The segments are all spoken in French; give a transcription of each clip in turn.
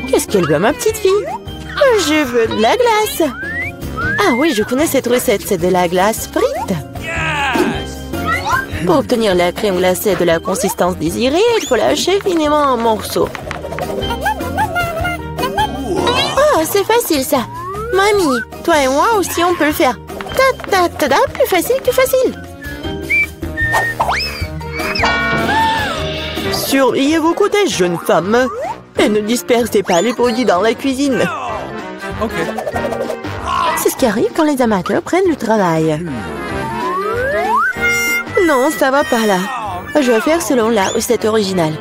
Qu'est-ce qu'elle veut, ma petite fille? Je veux de la glace. Ah oui, je connais cette recette. C'est de la glace frite. Pour obtenir la crème glacée de la consistance désirée, il faut la hacher finement en morceaux. Oh, c'est facile ça. Mamie, toi et moi aussi, on peut le faire. Ta-ta-ta-ta, plus facile, plus facile. Surveillez vos côtés, jeune femme. Et ne dispersez pas les produits dans la cuisine. C'est ce qui arrive quand les amateurs prennent le travail. Non, ça va pas là. Je vais faire selon la recette originale.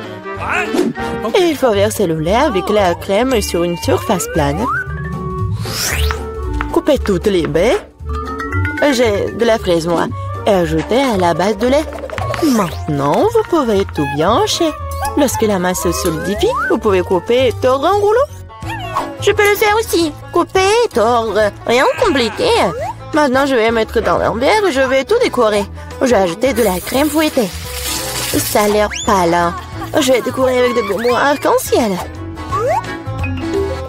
Et il faut verser le lait avec la crème sur une surface plane. Coupez toutes les baies. J'ai de la fraise, moi. Et ajoutez à la base de lait. Maintenant, vous pouvez tout bien hacher. Lorsque la masse se solidifie, vous pouvez couper et tordre en rouleau. Je peux le faire aussi. Couper et tordre. Rien de compliqué. Maintenant, je vais mettre dans un verre et je vais tout décorer. Je vais ajouter de la crème fouettée. Ça a l'air pâle, hein? Je vais décorer avec des bonbons arc-en-ciel.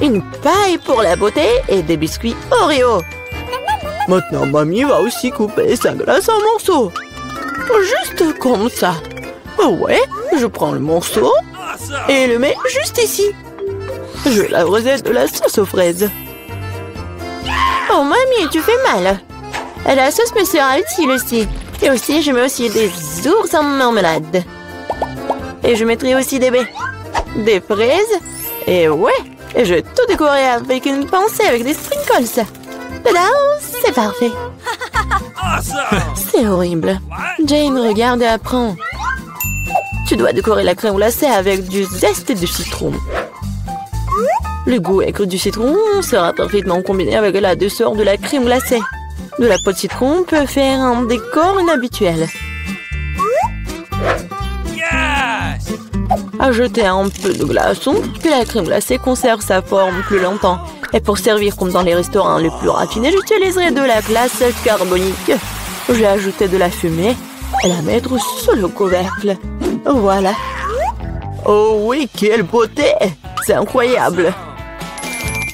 Une paille pour la beauté et des biscuits Oreo. Maintenant, mamie va aussi couper sa glace en morceaux. Juste comme ça. Ouais, je prends le morceau et le mets juste ici. Je vais l'arroser de la sauce aux fraises. Oh, mamie, tu fais mal. La sauce me sera utile aussi. Et aussi, je mets aussi des ours en marmelade. Et je mettrai aussi des baies. Des fraises. Et ouais, et je vais tout décorer avec une pincée avec des sprinkles. Tada, c'est parfait. C'est horrible. Jane, regarde et apprends. Tu dois décorer la crème glacée avec du zeste de citron. Le goût aigre du citron sera parfaitement combiné avec la douceur de la crème glacée. De la peau de citron peut faire un décor inhabituel. Ajoutez un peu de glaçon, que la crème glacée conserve sa forme plus longtemps. Et pour servir comme dans les restaurants les plus raffinés, j'utiliserai de la glace carbonique. Je vais ajouter de la fumée et la mettre sur le couvercle. Voilà. Oh oui, quelle beauté! C'est incroyable.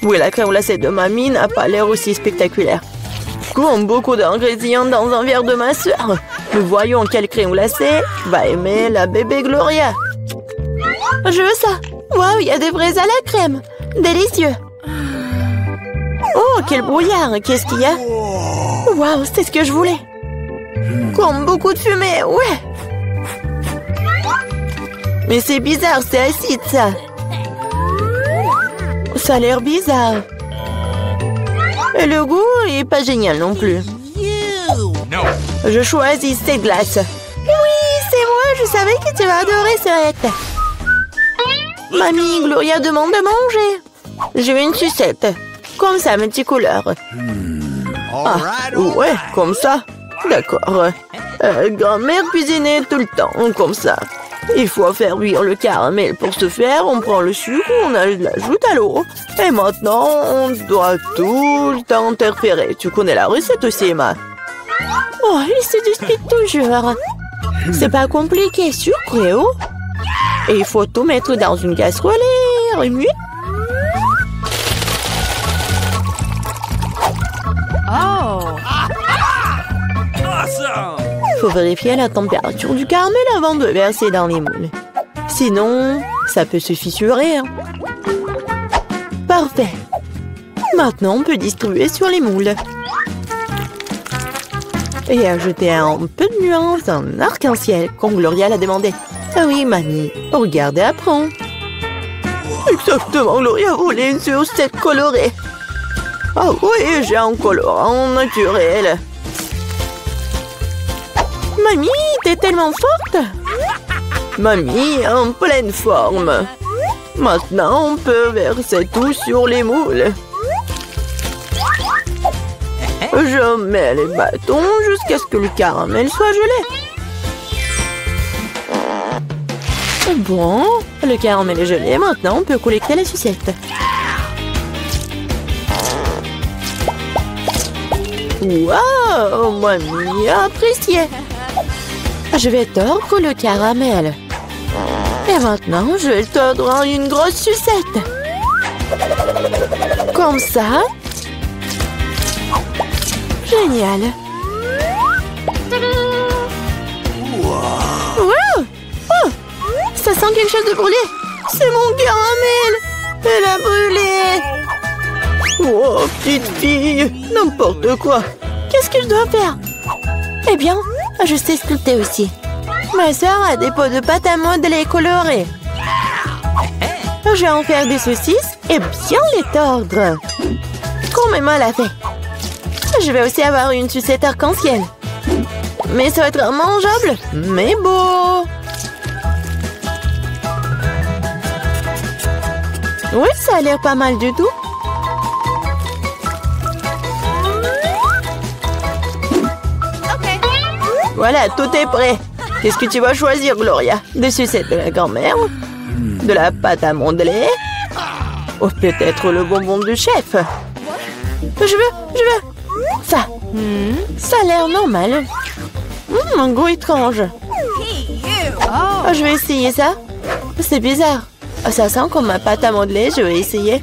Oui, la crème glacée de mamie n'a pas l'air aussi spectaculaire. Comme beaucoup d'ingrédients dans un verre de ma soeur, nous voyons quelle crème glacée va aimer la bébé Gloria. Je veux ça. Waouh, il y a des fraises à la crème. Délicieux. Oh, quel brouillard. Qu'est-ce qu'il y a? Waouh, c'est ce que je voulais. Comme beaucoup de fumée, ouais. Mais c'est bizarre, c'est acide, ça. Ça a l'air bizarre. Et le goût est pas génial non plus. Je choisis cette glace. Oui, c'est moi, je savais que tu vas adorer cette. Mamie, Gloria demande de manger. Je veux une sucette. Comme ça, mes petits couleurs. Ah, ouais, comme ça. D'accord. Grand-mère cuisinait tout le temps, comme ça. Il faut faire bouillir le caramel. Pour ce faire, on prend le sucre, on l'ajoute à l'eau. Et maintenant, on doit tout le temps interférer. Tu connais la recette aussi, Emma? Oh, il se dispute toujours. C'est pas compliqué, sucre et eau. Et il faut tout mettre dans une casserole et remuer. Oh! Il faut vérifier la température du caramel avant de verser dans les moules. Sinon, ça peut se fissurer. Hein. Parfait. Maintenant, on peut distribuer sur les moules. Et ajouter un peu de nuance en arc-en-ciel, comme Gloria l'a demandé. Ah oui, mamie, regarde et apprends. Exactement, Gloria voulait une sucette colorée. Ah oui, j'ai un colorant naturel. Mamie, t'es tellement forte. Mamie, en pleine forme. Maintenant, on peut verser tout sur les moules. Je mets les bâtons jusqu'à ce que le caramel soit gelé. Bon, le caramel est gelé. Maintenant, on peut collecter la sucette. Waouh, mamie a apprécié. Je vais tordre le caramel. Et maintenant, je vais le tordre en une grosse sucette. Comme ça. Génial. Wow. Oh, ça sent quelque chose de brûlé. C'est mon caramel. Elle a brûlé. Oh, petite fille. N'importe quoi. Qu'est-ce que je dois faire? Eh bien, je sais sculpter aussi. Ma soeur a des pots de pâte à modeler colorés. Je vais en faire des saucisses et bien les tordre. Comme maman l'a fait. Je vais aussi avoir une sucette arc-en-ciel. Mais ça va être mangeable, mais beau. Oui, ça a l'air pas mal du tout. Voilà, tout est prêt. Qu'est-ce que tu vas choisir, Gloria? Des sucettes de la grand-mère? De la pâte à modeler? Ou peut-être le bonbon du chef? Je veux. Ça. Ça a l'air normal. Un goût étrange. Oh, je vais essayer ça. C'est bizarre. Ça sent comme ma pâte à modeler. Je vais essayer.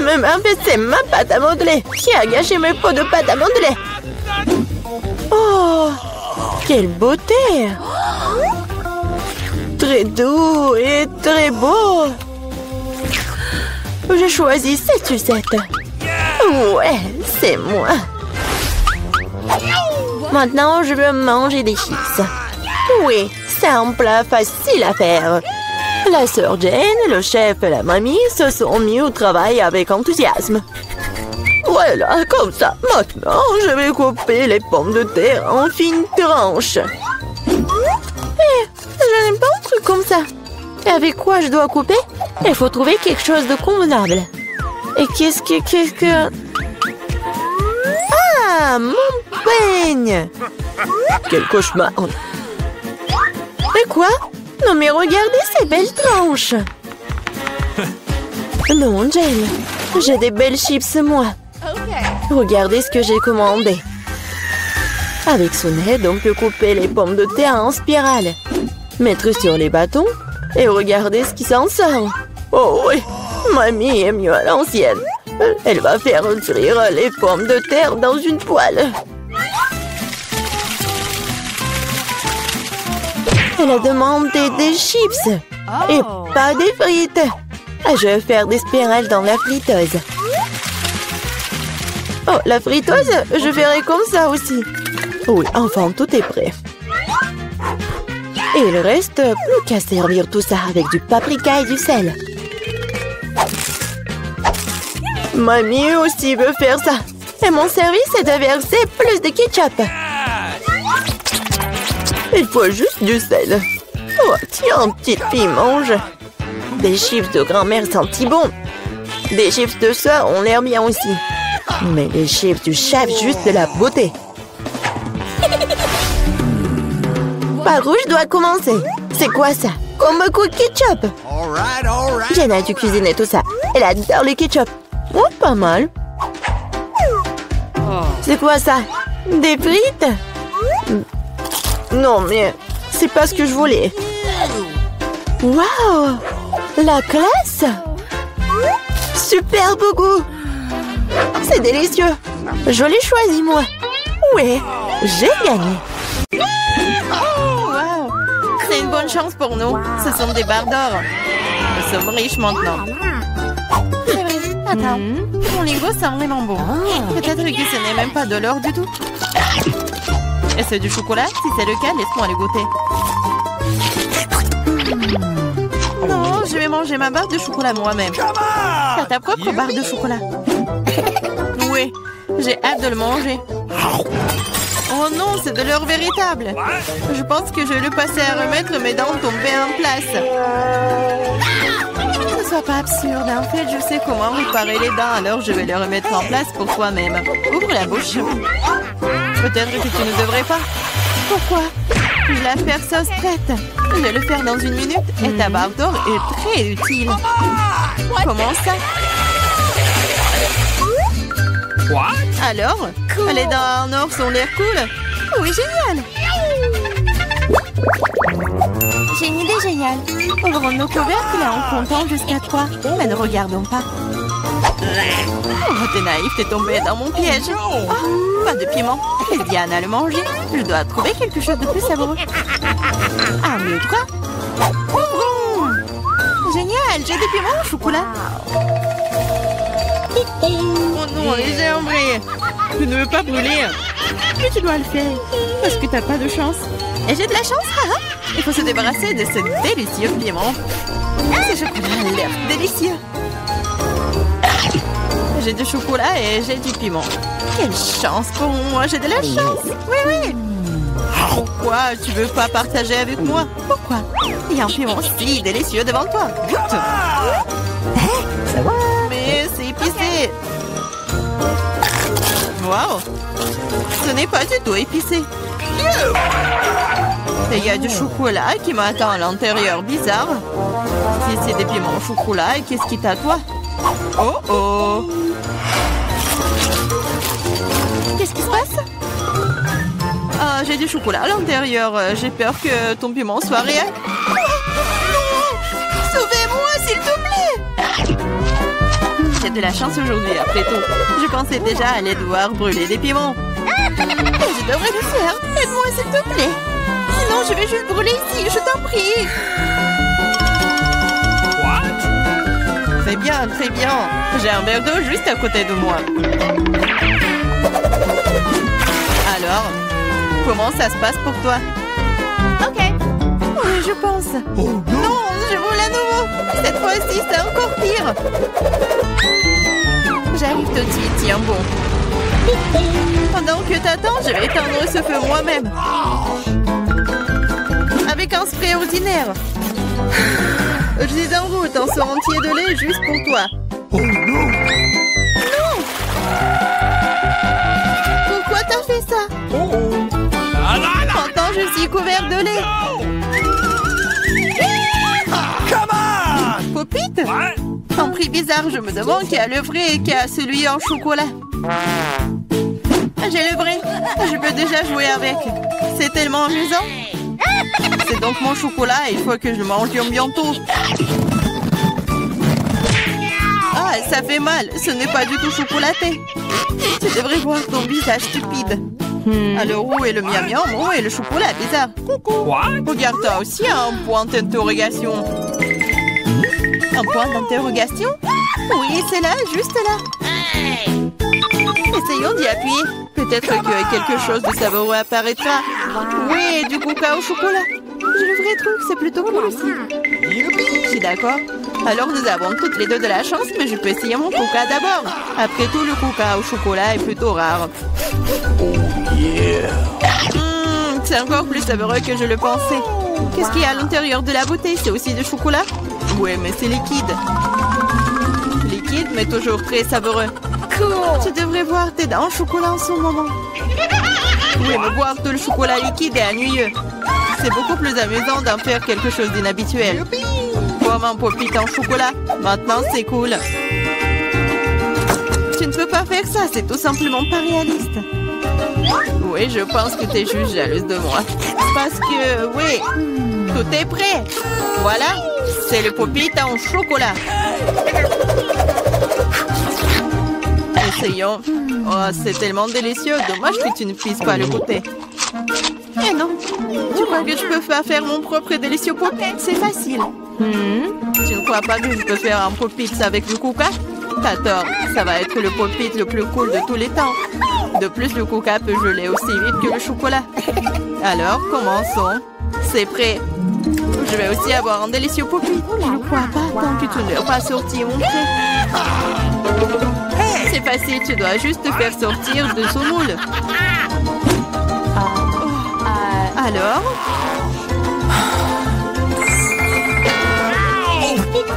Mais c'est ma pâte à modeler. Qui a gâché mes pots de pâte à modeler? Oh, quelle beauté! Très doux et très beau. Je choisis cette sucette. Ouais, c'est moi. Maintenant, je veux manger des chips. Oui, c'est un plat facile à faire. La sœur Jane, le chef et la mamie se sont mis au travail avec enthousiasme. Voilà, comme ça. Maintenant, je vais couper les pommes de terre en fines tranches. Je n'aime pas un truc comme ça. Et avec quoi je dois couper? Il faut trouver quelque chose de convenable. Et qu'est-ce que... Ah, mon peigne! Quel cauchemar! Et quoi? Non mais regardez ces belles tranches! Non, Jane, j'ai des belles chips, moi. Regardez ce que j'ai commandé. Avec son aide, on peut couper les pommes de terre en spirale, mettre sur les bâtons et regardez ce qui s'en sort. Oh oui, mamie est mieux à l'ancienne. Elle va faire cuire les pommes de terre dans une poêle. Elle a demandé des chips et pas des frites. Je vais faire des spirales dans la friteuse. Oh, la friteuse, je ferai comme ça aussi. Oui, enfin, tout est prêt. Et il reste plus qu'à servir tout ça avec du paprika et du sel. Mamie aussi veut faire ça. Et mon service est de verser plus de ketchup. Il faut juste du sel. Oh, tiens, petite fille, mange. Des chips de grand-mère sentent si bon. Des chips de soeur ont l'air bien aussi. Mais les chips du chef, juste de la beauté. Par où je dois commencer? C'est quoi ça? Comme un coup de ketchup. Jane a dû cuisiner tout ça. Elle adore le ketchup. Oh, pas mal. C'est quoi ça? Des frites? Non, mais c'est pas ce que je voulais. Waouh! La classe! Superbe goût! C'est délicieux! Je l'ai choisi, moi! Ouais, j'ai gagné! Oh, wow! C'est une bonne chance pour nous! Ce sont des barres d'or! Nous sommes riches maintenant! C'est vrai! Attends, mon lingot sent vraiment bon! Peut-être que ce n'est même pas de l'or du tout! Et c'est du chocolat? Si c'est le cas, laisse-moi le goûter! Non, je vais manger ma barre de chocolat moi-même. T'as ta propre barre de chocolat. Oui, j'ai hâte de le manger. Oh non, c'est de l'or véritable. Je pense que je vais le passer à remettre mes dents tombées en place. Ne sois pas absurde. En fait, je sais comment réparer les dents, alors je vais les remettre en place pour toi-même. Ouvre la bouche. Peut-être que tu ne devrais pas. Pourquoi? L'affaire sauce prête. Je vais le faire dans 1 minute et ta barre d'or est très utile. Comment ça? Alors, les dents en or sont l'air cool? Oui, génial! J'ai une idée géniale. Ouvrons nos couvercles et en comptant jusqu'à 3. Mais ne regardons pas. Oh, t'es naïf, t'es tombé dans mon piège. Oh, pas de piment. Eliane a le manger. Je dois trouver quelque chose de plus savoureux. Ah, mais quoi? Génial, j'ai des piments au chocolat. Oh non, j'ai brûlé. Je ne veux pas brûler. Mais tu dois le faire. Parce que t'as pas de chance. Et j'ai de la chance, haha. Il faut se débarrasser de ce délicieux piment. Ce chocolat a l'air délicieux. J'ai du chocolat et j'ai du piment. Quelle chance pour moi, j'ai de la chance. Oui, oui. Pourquoi tu veux pas partager avec moi? Pourquoi? Il y a un piment si délicieux devant toi. Goûte. Mais c'est épicé. Waouh. Ce n'est pas du tout épicé. Et il y a du chocolat qui m'attend à l'intérieur. Bizarre. Si c'est des piments au chocolat, qu'est-ce qui t'attend? Oh oh. Qu'est-ce qui se passe? Ah, j'ai du chocolat à l'intérieur. J'ai peur que ton piment soit réel. Oh, non! Sauvez-moi, s'il te plaît! J'ai de la chance aujourd'hui, après tout. Je pensais déjà aller devoir brûler des piments. Et je devrais le faire. Aide-moi, s'il te plaît. Sinon, je vais juste brûler ici, je t'en prie. Très bien, très bien. J'ai un verre d'eau juste à côté de moi. Alors, comment ça se passe pour toi? Ok. Oui, je pense. Oh, non, je roule à nouveau. Cette fois-ci, c'est encore pire. J'arrive tout de suite, tiens bon. Pendant que t'attends, je vais éteindre ce feu moi-même. Avec un spray ordinaire. Je suis en route, un seau entier de lait juste pour toi. Oh non! Non! Pourquoi t'as fait ça? Pourtant, je suis couvert de lait. Popite? Un prix bizarre, je me demande qui a le vrai et qui a celui en chocolat. J'ai le vrai. Je peux déjà jouer avec. C'est tellement amusant. C'est donc mon chocolat, il faut que je le mange bientôt. Ah, ça fait mal, ce n'est pas du tout chocolaté. Tu devrais voir ton visage stupide. Alors où est le miam miam? Où est le chocolat bizarre? Regarde, toi aussi un point d'interrogation. Un point d'interrogation? Oui, c'est là, juste là. Essayons d'y appuyer. Peut-être que quelque chose de savoureux apparaîtra. Oui, du coca au chocolat. J'ai le vrai truc, c'est plutôt cool aussi. Je suis d'accord. Alors nous avons toutes les deux de la chance, mais je peux essayer mon coca d'abord. Après tout, le coca au chocolat est plutôt rare. Oh yeah. C'est encore plus savoureux que je le pensais. Qu'est-ce qu'il y a à l'intérieur de la bouteille? C'est aussi du chocolat? Oui, mais c'est liquide. Liquide, mais toujours très savoureux. Tu devrais voir tes dents en chocolat en ce moment. Oui, mais boire tout le chocolat liquide est ennuyeux. C'est beaucoup plus amusant d'en faire quelque chose d'inhabituel. Comme un pop-it en chocolat. Maintenant, c'est cool. Tu ne peux pas faire ça, c'est tout simplement pas réaliste. Oui, je pense que tu es juste jalouse de moi. Parce que, oui, tout est prêt. Voilà, c'est le pop-it en chocolat. Essayons. Oh, c'est tellement délicieux. Dommage que tu ne puisses pas le goûter. Eh non. Tu crois que je peux pas faire mon propre et délicieux pop-it? C'est facile. Tu ne crois pas que je peux faire un pop-it avec le coca? T'as tort. Ça va être le pop-it le plus cool de tous les temps. De plus, le coca peut geler aussi vite que le chocolat. Alors, commençons. C'est prêt. Je vais aussi avoir un délicieux pop-it. Je ne crois pas tant que tu n'as pas sorti mon prêt. C'est facile, tu dois juste te faire sortir de ce moule. Alors?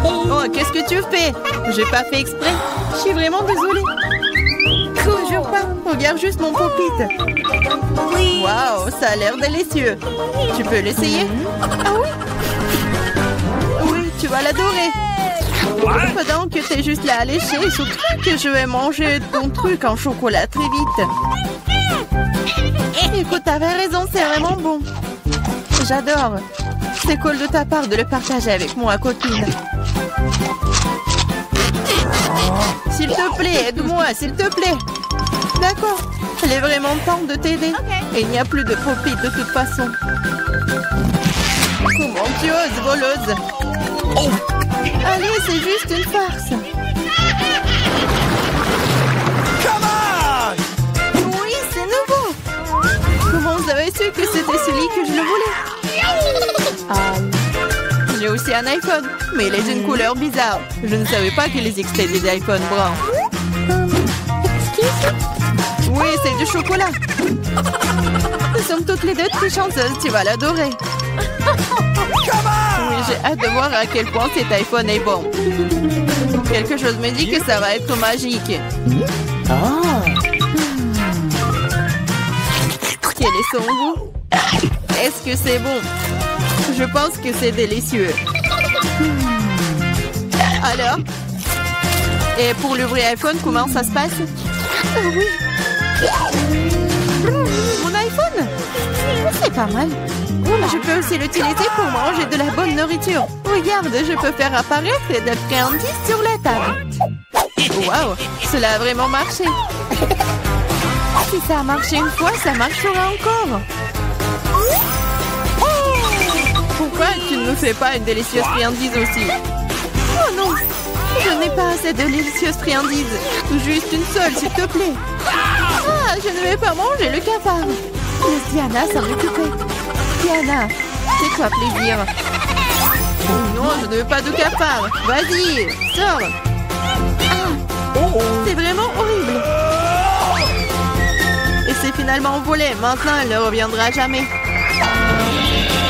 Oh, qu'est-ce que tu fais? J'ai pas fait exprès. Je suis vraiment désolée. Toujours pas. Regarde juste mon pop-it. Waouh, ça a l'air délicieux. Tu peux l'essayer? Ah oui? Oui, tu vas l'adorer. Pendant que t'es juste là à lécher, surtout que je vais manger ton truc en chocolat très vite. Écoute, t'avais raison, c'est vraiment bon. J'adore. C'est cool de ta part de le partager avec moi, copine. plaît, aide-moi, s'il te plaît. D'accord. Elle est vraiment temps de t'aider. Et il n'y a plus de profit de toute façon. Comment tu oses, voleuse? Allez, c'est juste une farce. Oui, c'est nouveau. Comment vous avez su que c'était celui que je le voulais? J'ai aussi un iPhone, mais il est d'une couleur bizarre. Je ne savais pas qu'il existait des iPhones bruns. Oui, c'est du chocolat. Nous sommes toutes les deux très chanceuses. Tu vas l'adorer. Oui, j'ai hâte de voir à quel point cet iPhone est bon. Quelque chose me dit que ça va être magique. Quel est son goût? Est-ce que c'est bon? Je pense que c'est délicieux. Alors? Et pour l'ouvrir iPhone, comment ça se passe? Oh oui. Mon iPhone? C'est pas mal. Je peux aussi l'utiliser pour manger de la bonne nourriture. Regarde, je peux faire apparaître des friandises sur la table. Waouh, cela a vraiment marché. Si ça a marché une fois, ça marchera encore. Pourquoi tu ne nous fais pas une délicieuse friandise aussi? Oh non, je n'ai pas assez de délicieuses friandises. Juste une seule, s'il te plaît. Ah, je ne vais pas manger le cafard. Laisse Diana s'en occuper. Diana, fais-toi plaisir. Non, je ne veux pas de cafard. Vas-y, sors. C'est vraiment horrible. Et c'est finalement volé. Maintenant, elle ne reviendra jamais.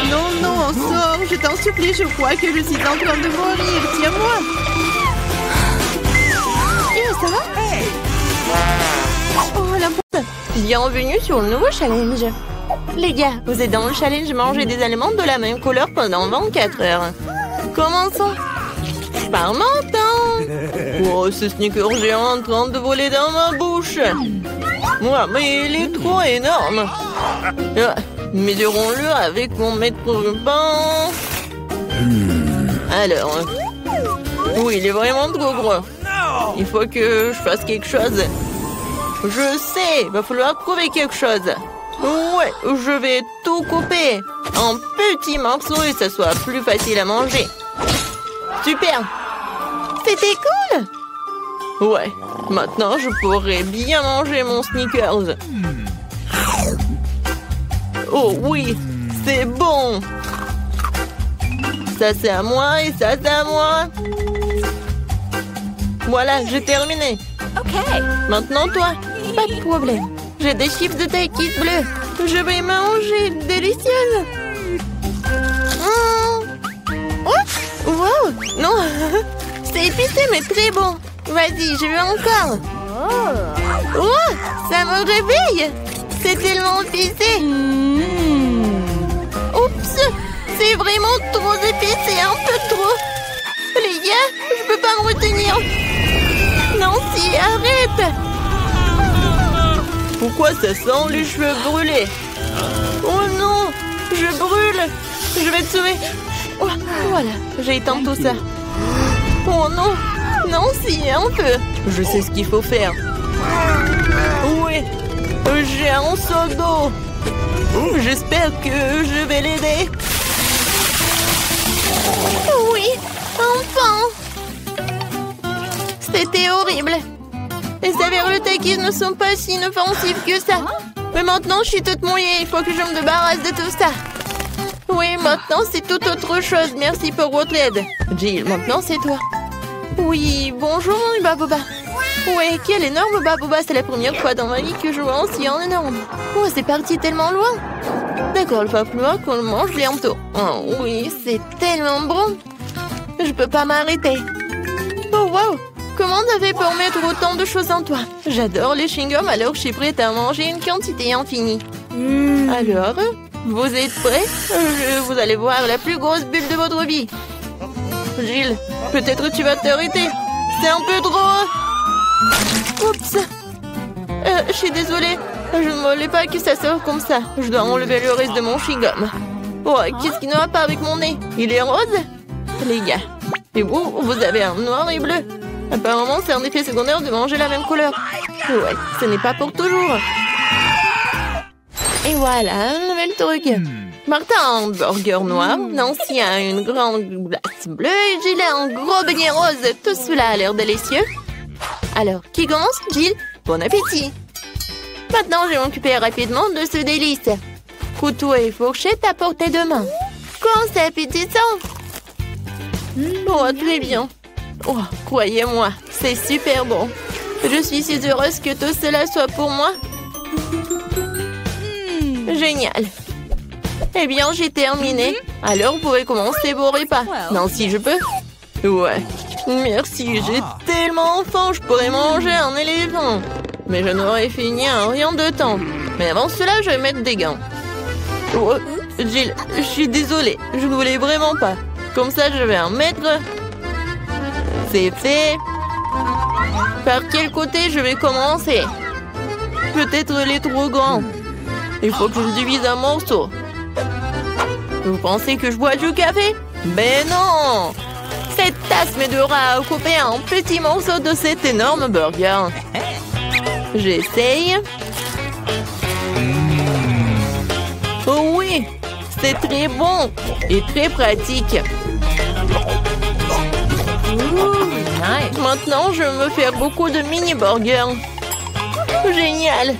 Non, non, sors. Je t'en supplie, je crois que je suis en train de mourir. Tiens-moi. Ça va? Oh, la poule. Bienvenue sur le nouveau challenge. Les gars, vous êtes dans le challenge manger des aliments de la même couleur pendant 24 heures. Commençons. Par mon temps. Oh, ce sneaker géant en train de voler dans ma bouche. Ouais, mais il est trop énorme. Mesurons-le avec mon mètre ruban. Alors. Oui, il est vraiment trop gros. Il faut que je fasse quelque chose. Je sais, il va falloir trouver quelque chose. Ouais, je vais tout couper en petits morceaux et ça soit plus facile à manger. Super. C'était cool. Ouais, maintenant je pourrais bien manger mon Snickers. Oh oui, c'est bon. Ça c'est à moi et ça c'est à moi. Voilà, j'ai terminé. Ok. Maintenant toi, pas de problème. J'ai des chips de taille bleue. Je vais manger, délicieuse. Oh, wow, non, c'est épicé mais très bon. Vas-y, je veux encore. Oh, ça me réveille. C'est tellement épicé. Oups, c'est vraiment trop épicé, un peu trop. Les gars, je peux pas me retenir. Nancy, arrête. Pourquoi ça sent les cheveux brûlés? Oh non, je brûle. Je vais te sauver. Oh, voilà, j'ai éteint tout ça. Oh non, Nancy, un peu. Je sais ce qu'il faut faire. Oui, j'ai un seau d'eau. J'espère que je vais l'aider. Oui, enfin. C'était horrible. Les saveurs de Takis ne sont pas si inoffensives que ça. Mais maintenant, je suis toute mouillée. Il faut que je me débarrasse de tout ça. Oui, maintenant, c'est tout autre chose. Merci pour votre aide. Jill, maintenant, c'est toi. Oui, bonjour, mon Baboba. Ouais, quel énorme Baboba. C'est la première fois dans ma vie que je vois aussi un énorme. Oh, c'est parti tellement loin. D'accord, il va falloir qu'on le mange bientôt. Oh oui, c'est tellement bon. Je peux pas m'arrêter. Oh, wow. Comment t'avais pour mettre autant de choses en toi? J'adore les chewing-gums, alors je suis prête à manger une quantité infinie. Alors, vous êtes prêts? Vous allez voir la plus grosse bulle de votre vie. Jill, peut-être tu vas t'arrêter. C'est un peu trop. Oups. Je suis désolée. Je ne voulais pas que ça sorte comme ça. Je dois enlever le reste de mon chewing-gum. Oh, qu'est-ce qui ne va pas avec mon nez? Il est rose? Les gars. Et vous avez un noir et bleu. Apparemment, c'est un effet secondaire de manger la même couleur. Ouais, ce n'est pas pour toujours. Et voilà, un nouvel truc. Martin a un burger noir, Nancy a une grande glace bleue et Jill a un gros beignet rose. Tout cela a l'air délicieux. Alors, qui commence? Jill, bon appétit. Maintenant, je vais m'occuper rapidement de ce délice. Couteau et fourchette à portée de main. Quand c'est appétissant! Oh, très bien. Oh, croyez-moi, c'est super bon. Je suis si heureuse que tout cela soit pour moi. Génial. Eh bien, j'ai terminé. Alors, vous pouvez commencer vos repas. Non, si je peux. Ouais. Merci, j'ai tellement faim, je pourrais manger un éléphant. Mais je n'aurais fini en rien de temps. Mais avant cela, je vais mettre des gants. Oh, Jill, je suis désolée, je ne voulais vraiment pas. Comme ça, je vais en mettre. C'est fait. Par quel côté je vais commencer? Peut-être les trop grands. Il faut que je divise un morceau. Vous pensez que je bois du café? Ben non! Cette tasse m'aidera à couper un petit morceau de cet énorme burger. J'essaye. Oh oui! C'est très bon et très pratique. Nice. Maintenant, je vais me faire beaucoup de mini-burgers. Génial!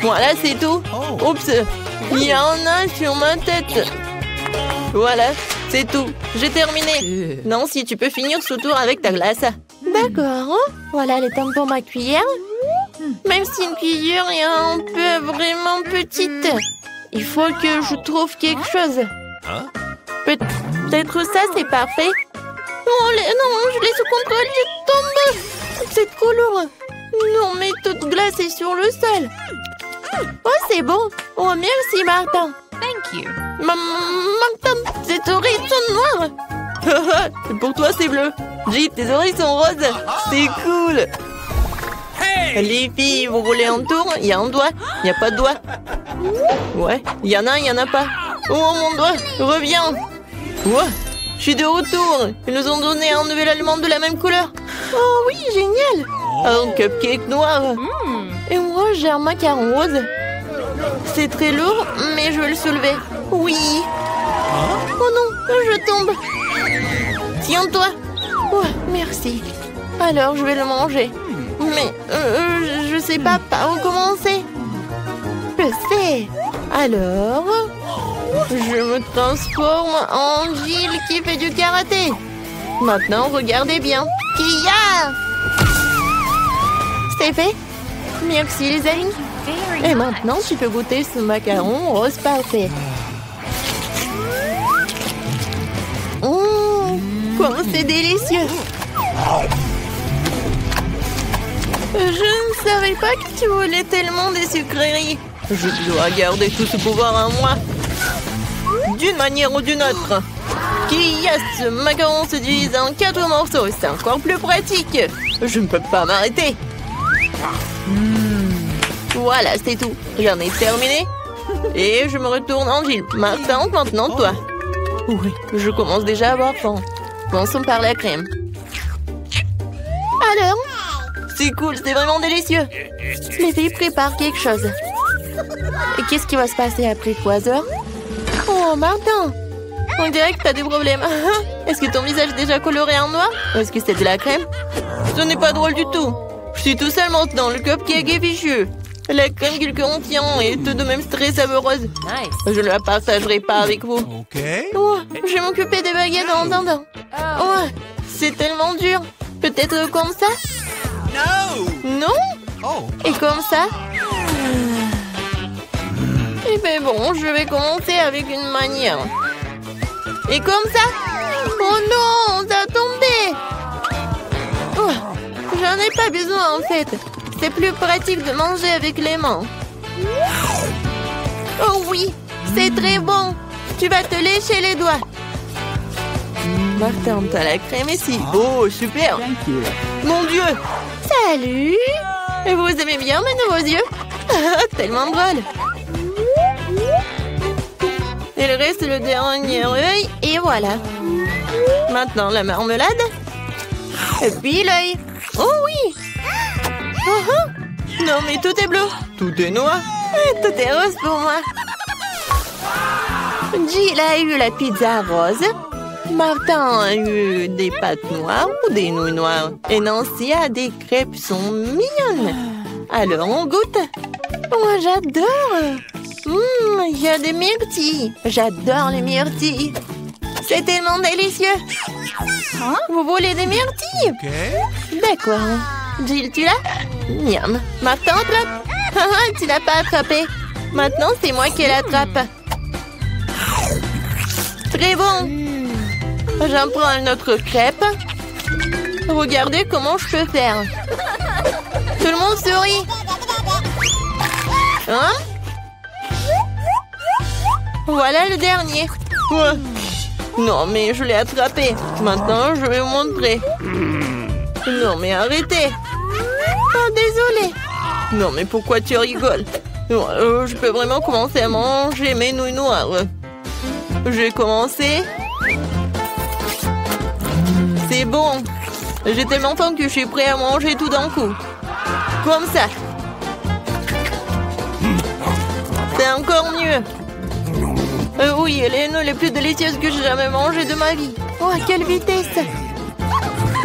Voilà, c'est tout. Oups, il y en a un sur ma tête. Voilà, c'est tout. J'ai terminé. Non, si tu peux finir ce tour avec ta glace. D'accord. Voilà les temps pour ma cuillère. Même si une cuillère est un peu vraiment petite, il faut que je trouve quelque chose. Peut-être ça, c'est parfait. Oh, non, je l'ai sous contrôle, je tombe. C'est trop lourd. Non, mais toute glace est sur le sol. Oh, c'est bon. Oh, merci, Martin. Thank you. Martin, tes oreilles sont noires. Pour toi, c'est bleu. Jill, tes oreilles sont roses. C'est cool. Les filles, vous voulez un tour? Il y a un doigt. Il n'y a pas de doigt. Ouais, il y en a, il n'y en a pas. Oh, mon doigt, reviens. Ouais, je suis de retour. Ils nous ont donné un nouvel aliment de la même couleur. Oh oui, génial. Un cupcake noir. Et moi, j'ai un macaron rose. C'est très lourd, mais je vais le soulever. Oui. Oh non, je tombe. Tiens-toi. Ouais, merci. Alors, je vais le manger. Mais je sais pas par où commencer. Je sais. Alors, je me transforme en Jill qui fait du karaté. Maintenant, regardez bien. Kia! C'est fait. Merci les amis. Et maintenant, tu peux goûter ce macaron rose parfait. Comment c'est délicieux. Je ne savais pas que tu voulais tellement des sucreries. Je dois garder tout ce pouvoir en moi. D'une manière ou d'une autre. Qui a ce macaron se divise en 4 morceaux. C'est encore plus pratique. Je ne peux pas m'arrêter. Voilà, c'est tout. J'en ai terminé. Et je me retourne en Jill. Martin, maintenant toi. Oui, je commence déjà à avoir faim. Commençons par la crème. Alors? C'est cool, c'est vraiment délicieux. Les filles préparent quelque chose. Et qu'est-ce qui va se passer après 3 heures? Oh, Martin! On dirait que t'as des problèmes. Est-ce que ton visage est déjà coloré en noir? Ou est-ce que c'est de la crème? Ce n'est pas drôle du tout. Je suis tout seul maintenant, le cupcake est fichu. La crème qu'il contient est tout de même très savoureuse. Nice. Je ne la partagerai pas avec vous. Oh, je vais m'occuper des baguettes en attendant. Oh, c'est tellement dur. Peut-être comme ça? Non? Et comme ça? Eh ben bon, je vais commencer avec une manière. Et comme ça? Oh non, ça a tombé. Oh, j'en ai pas besoin en fait. C'est plus pratique de manger avec les mains. Oh oui, c'est très bon. Tu vas te lécher les doigts. Martin, t'as la crème ici. Oh, super. Mon Dieu. Salut. Et vous aimez bien mes nouveaux yeux? Tellement drôle. Il reste le dernier œil et voilà. Maintenant, la marmelade. Et puis l'œil. Oh oui. Non, mais tout est bleu. Tout est noir. Tout est rose pour moi. Jill a eu la pizza rose. Martin a eu des pâtes noires ou des nouilles noires. Et Nancy a des crêpes sont mignonnes. Alors, on goûte. Moi, j'adore. Il y a des myrtilles. J'adore les myrtilles. C'est tellement délicieux. Vous voulez des myrtilles? D'accord. Jill, tu l'as? Miam. Martin, attrape. Tu l'as pas attrapé. Maintenant, c'est moi qui l'attrape. Très bon. J'en prends une autre crêpe. Regardez comment je peux faire. Tout le monde sourit. Hein? Voilà le dernier. Ouais. Non, mais je l'ai attrapé. Maintenant, je vais vous montrer. Non, mais arrêtez. Oh, désolé. Non, mais pourquoi tu rigoles? Je peux vraiment commencer à manger mes nouilles noires. J'ai commencé. C'est bon. J'ai tellement faim que je suis prêt à manger tout d'un coup. Comme ça. C'est encore mieux. Oui, les nouilles les plus délicieuses que j'ai jamais mangées de ma vie. Oh, à quelle vitesse!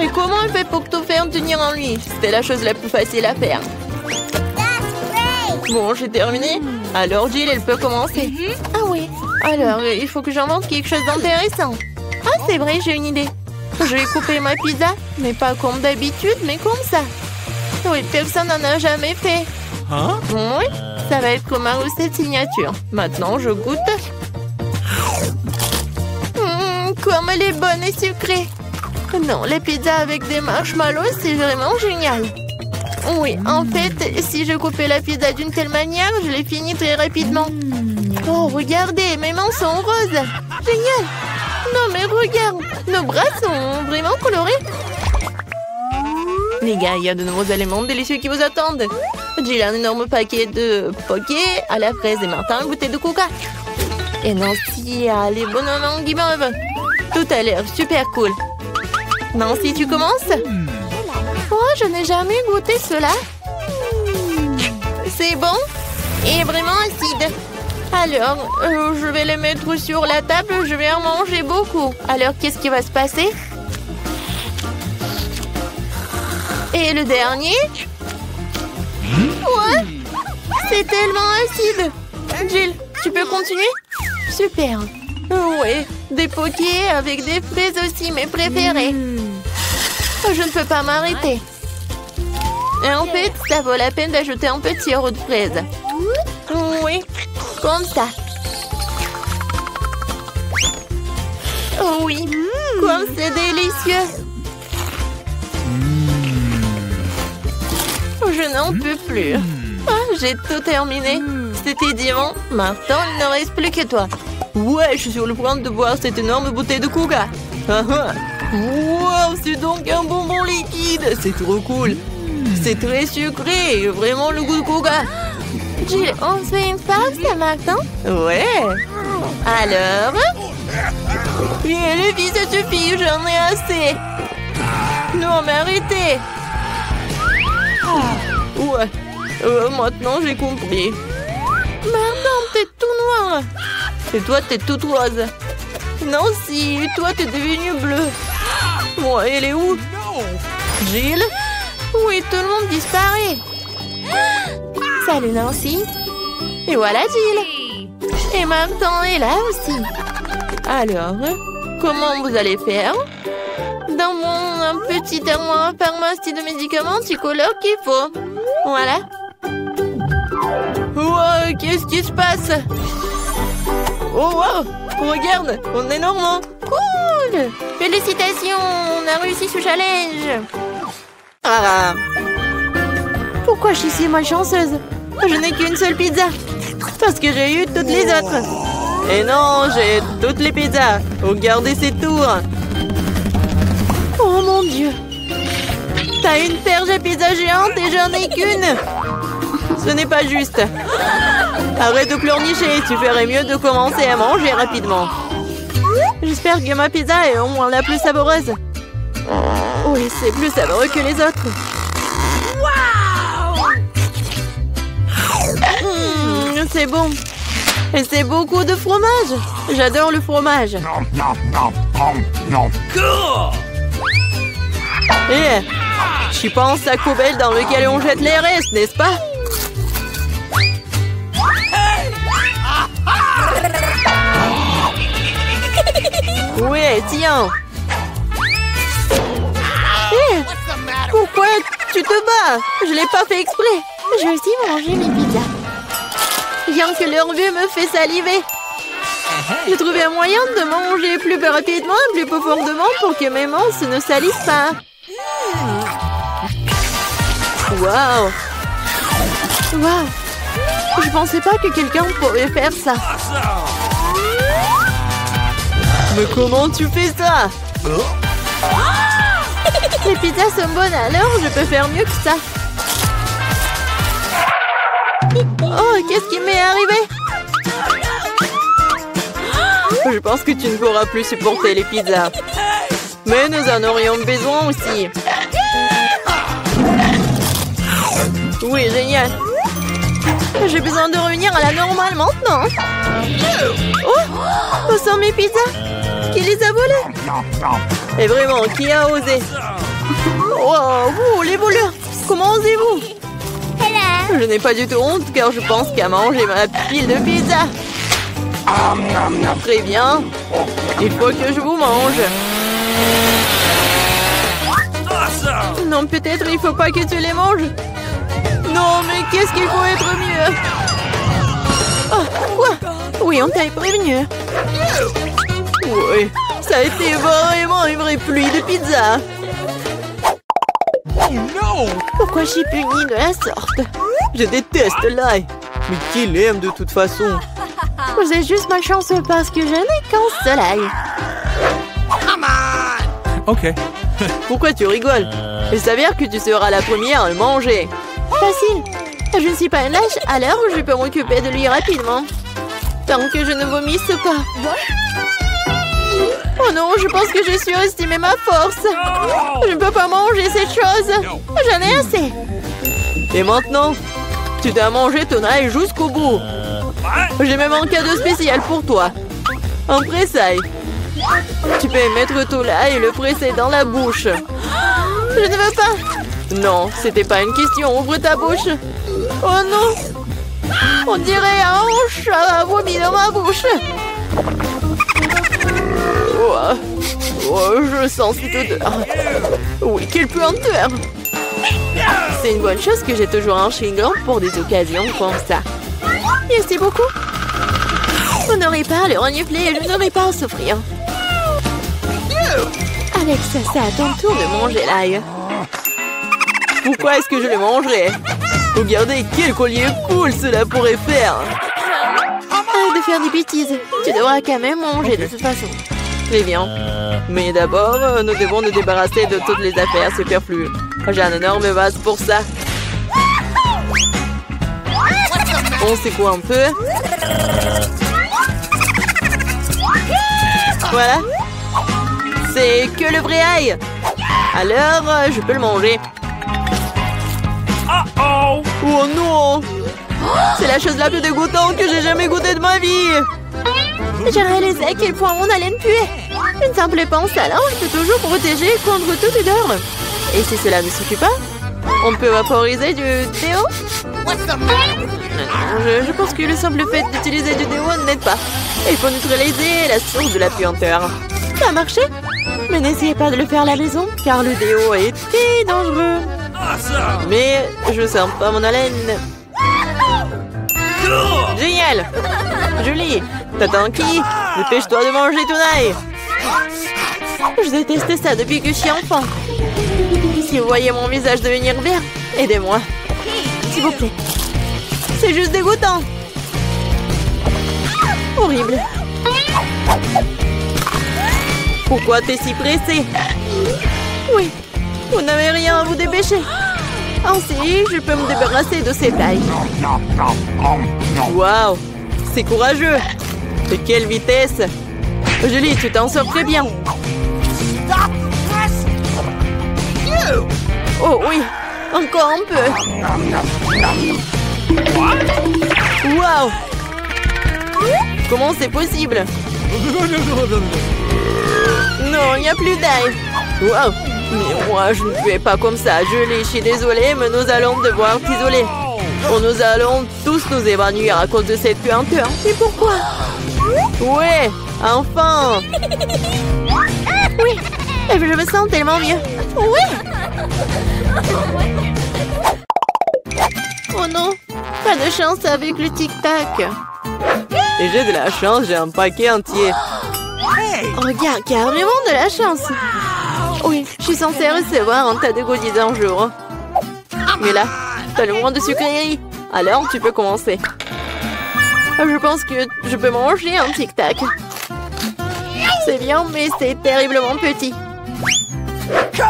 Et comment elle fait pour tout faire tenir en lui? C'était la chose la plus facile à faire. Bon, j'ai terminé. Alors, Jill, elle peut commencer. Ah oui. Alors, il faut que j'invente quelque chose d'intéressant. Ah, c'est vrai, j'ai une idée. Je vais couper ma pizza, mais pas comme d'habitude, mais comme ça. Oui, personne n'en a jamais fait. Hein? Oui, ça va être comme ma recette signature. Maintenant, je goûte. Comme elle est bonne et sucrée. Non, les pizzas avec des marshmallows, c'est vraiment génial. Oui, en fait, si je coupais la pizza d'une telle manière, je l'ai finie très rapidement. Oh, regardez, mes mains sont roses. Génial. Non, mais regarde, nos bras sont vraiment colorés. Les gars, il y a de nouveaux éléments délicieux qui vous attendent. Jill a un énorme paquet de poké à la fraise et Martin une bouteille de coca. Et Nancy a les bonhommes guimauve. Tout a l'air super cool. Nancy, tu commences? Oh, je n'ai jamais goûté cela. C'est bon et vraiment acide. Alors, je vais les mettre sur la table. Je vais en manger beaucoup. Alors, qu'est-ce qui va se passer? Et le dernier? Ouais, c'est tellement acide. Jill, tu peux continuer? Super. Ouais, des pokés avec des fraises aussi, mes préférés. Je ne peux pas m'arrêter. Et en fait, ça vaut la peine d'ajouter un peu de sirop de fraise. Oui, comme ça. Oui, comme c'est délicieux. Je n'en peux plus. Ah, j'ai tout terminé. C'était divin. Maintenant, il ne reste plus que toi. Ouais, je suis sur le point de boire cette énorme bouteille de coca. Wow, c'est donc un bonbon liquide. C'est trop cool. C'est très sucré. Vraiment le goût de coca. Jill, on se fait une pause, Martin? Ouais. Alors? Et les filles, ça suffit. J'en ai assez. Non, mais arrêtez. Ouais. Maintenant, j'ai compris. Martin, t'es tout noir. Et toi, t'es toute rose. Nancy, toi, t'es devenue bleue. Bon, elle est où? Jill? Oui, tout le monde disparaît. Salut, Nancy. Et voilà, Jill. Et Martin est là aussi. Alors, comment vous allez faire? Dans mon petit armoire pharmacie de médicaments, tu colores qu'il faut. Voilà. Wow, qu'est-ce qui se passe? Oh, wow, regarde, on est normand. Cool. Félicitations, on a réussi ce challenge. Ah. Pourquoi je suis si malchanceuse? Je n'ai qu'une seule pizza. Parce que j'ai eu toutes les autres. Et non, j'ai toutes les pizzas. Regardez ces tours. Oh mon Dieu. T'as une perche à pizza géante et j'en ai qu'une. Ce n'est pas juste. Arrête de pleurnicher, tu ferais mieux de commencer à manger rapidement. J'espère que ma pizza est au moins la plus savoureuse. Oui, c'est plus savoureux que les autres. C'est bon. Et c'est beaucoup de fromage. J'adore le fromage. Et je pense à la poubelle dans laquelle on jette les restes, n'est-ce pas? Ouais, tiens. Pourquoi tu te bats? Je l'ai pas fait exprès. Je vais aussi manger mes pizzas. Rien que leur vue me fait saliver. J'ai trouvé un moyen de manger plus rapidement et plus profondément pour que mes mains ne salissent pas. Waouh! Waouh! Je pensais pas que quelqu'un pourrait faire ça. Mais comment tu fais ça? Les pizzas sont bonnes, alors je peux faire mieux que ça. Oh, qu'est-ce qui m'est arrivé? Je pense que tu ne pourras plus supporter les pizzas. Mais nous en aurions besoin aussi. Oui, génial. J'ai besoin de revenir à la normale maintenant. Oh, où sont mes pizzas? Qui les a volées? Et vraiment, qui a osé? Oh, vous, les voleurs, comment osez-vous? Je n'ai pas du tout honte car je pense qu'à manger ma pile de pizza. Très bien. Il faut que je vous mange. Non, peut-être il faut pas que tu les manges. Non, mais qu'est-ce qu'il faut être mieux? Oh, quoi? Oui, on t'a prévenu. Oui, ça a été vraiment une vraie pluie de pizza. Pourquoi je suis punie de la sorte? Je déteste l'ail. Mais qui l'aime de toute façon? Vous êtes juste malchanceux parce que je n'ai qu'un seul ail. Ok. Pourquoi tu rigoles? Il s'avère que tu seras la première à le manger. Facile. Je ne suis pas une lâche, alors je peux m'occuper de lui rapidement. Tant que je ne vomisse pas. Oh non, je pense que j'ai surestimé ma force. Je ne peux pas manger cette chose. J'en ai assez. Et maintenant, tu dois manger ton ail jusqu'au bout. J'ai même un cadeau spécial pour toi. Un pressail. Tu peux mettre ton ail et le presser dans la bouche. Je ne veux pas. Non, c'était pas une question. Ouvre ta bouche. Oh non. On dirait un chat a vomi dans ma bouche. Oh, je sens cette odeur. Oui, quelle puanteur. C'est une bonne chose que j'ai toujours un chewing-gum pour des occasions comme ça. Merci beaucoup. On n'aurait pas à le renifler et je n'aurais pas à souffrir. Alex, c'est à ton tour de manger l'ail. Pourquoi est-ce que je le mangerais? Regardez quel collier cool cela pourrait faire. Arrête de faire des bêtises. Tu devras quand même manger de toute façon. Très bien. Mais d'abord, nous devons nous débarrasser de toutes les affaires superflues. J'ai un énorme vase pour ça. On secoue un peu. Voilà. C'est que le vrai ail. Alors, je peux le manger. Oh non! C'est la chose la plus dégoûtante que j'ai jamais goûtée de ma vie. J'ai réalisé à quel point mon haleine puait. Une simple pince à linge peut toujours protéger contre toute odeur. Et si cela ne suffit pas, on peut vaporiser du déo. Je pense que le simple fait d'utiliser du déo n'aide pas. Il faut neutraliser la source de la puanteur. Ça a marché? Mais n'essayez pas de le faire à la maison, car le déo est très dangereux. Mais je sens pas mon haleine. Génial! Julie, t'attends qui? Dépêche-toi de manger ton ail. Je déteste ça depuis que je suis enfant. Si vous voyez mon visage devenir vert, aidez-moi. S'il vous plaît. C'est juste dégoûtant. Horrible. Pourquoi t'es si pressé? Oui, vous n'avez rien à vous dépêcher. Ainsi, je peux me débarrasser de ces tailles. Waouh, c'est courageux. De quelle vitesse? Julie, tu t'en sors très bien. Oh oui, encore un peu. Waouh! Comment c'est possible? Non, il n'y a plus d'ail. Waouh! Mais moi, je ne fais pas comme ça. Julie, je suis désolée, mais nous allons devoir t'isoler. Nous allons tous nous évanouir à cause de cette puanteur. Et pourquoi? Ouais, enfin! Oui, je me sens tellement mieux. Oui! Oh non, pas de chance avec le tic-tac. Et j'ai de la chance, j'ai un paquet entier. Regarde, carrément de la chance. Oui, je suis censée recevoir un tas de goodies un jour. Mais là, t'as le moins de sucreries. Alors, tu peux commencer. Je pense que je peux manger un tic-tac. C'est bien, mais c'est terriblement petit.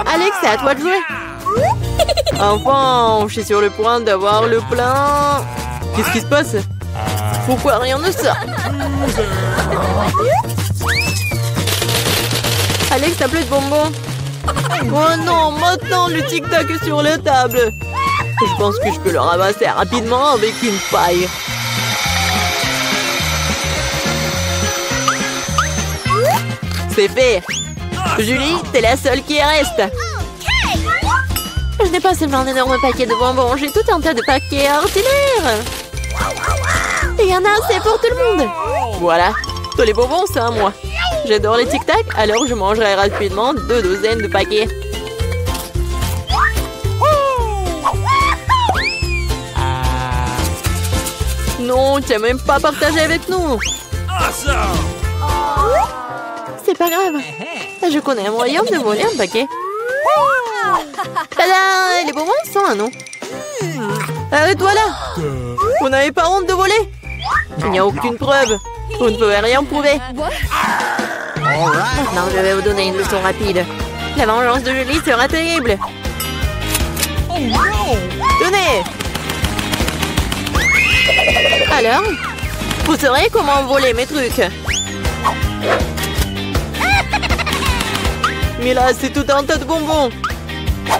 Alex, c'est à toi de jouer. Enfin, je suis sur le point d'avoir le plein. Qu'est-ce qui se passe? Pourquoi rien ne sort? Alex, t'as plus de bonbons. Oh non, maintenant le tic-tac est sur la table. Je pense que je peux le ramasser rapidement avec une paille. C'est fait. Julie, t'es la seule qui reste. Je n'ai pas seulement un énorme paquet de bonbons, j'ai tout un tas de paquets ordinaires. Et il y en a assez pour tout le monde. Voilà, tous les bonbons, c'est à moi. J'adore les tic-tac, alors je mangerai rapidement 2 douzaines de paquets. Non, tu n'as même pas partagé avec nous. C'est pas grave. Je connais un moyen de voler un paquet. Tada! Les bonbons sont à nous. Arrête-toi là! Vous n'avez pas honte de voler? Il n'y a aucune preuve. Vous ne pouvez rien prouver. Maintenant, je vais vous donner une leçon rapide. La vengeance de Julie sera terrible. Tenez! Alors, vous saurez comment voler mes trucs. Mais là, c'est tout un tas de bonbons.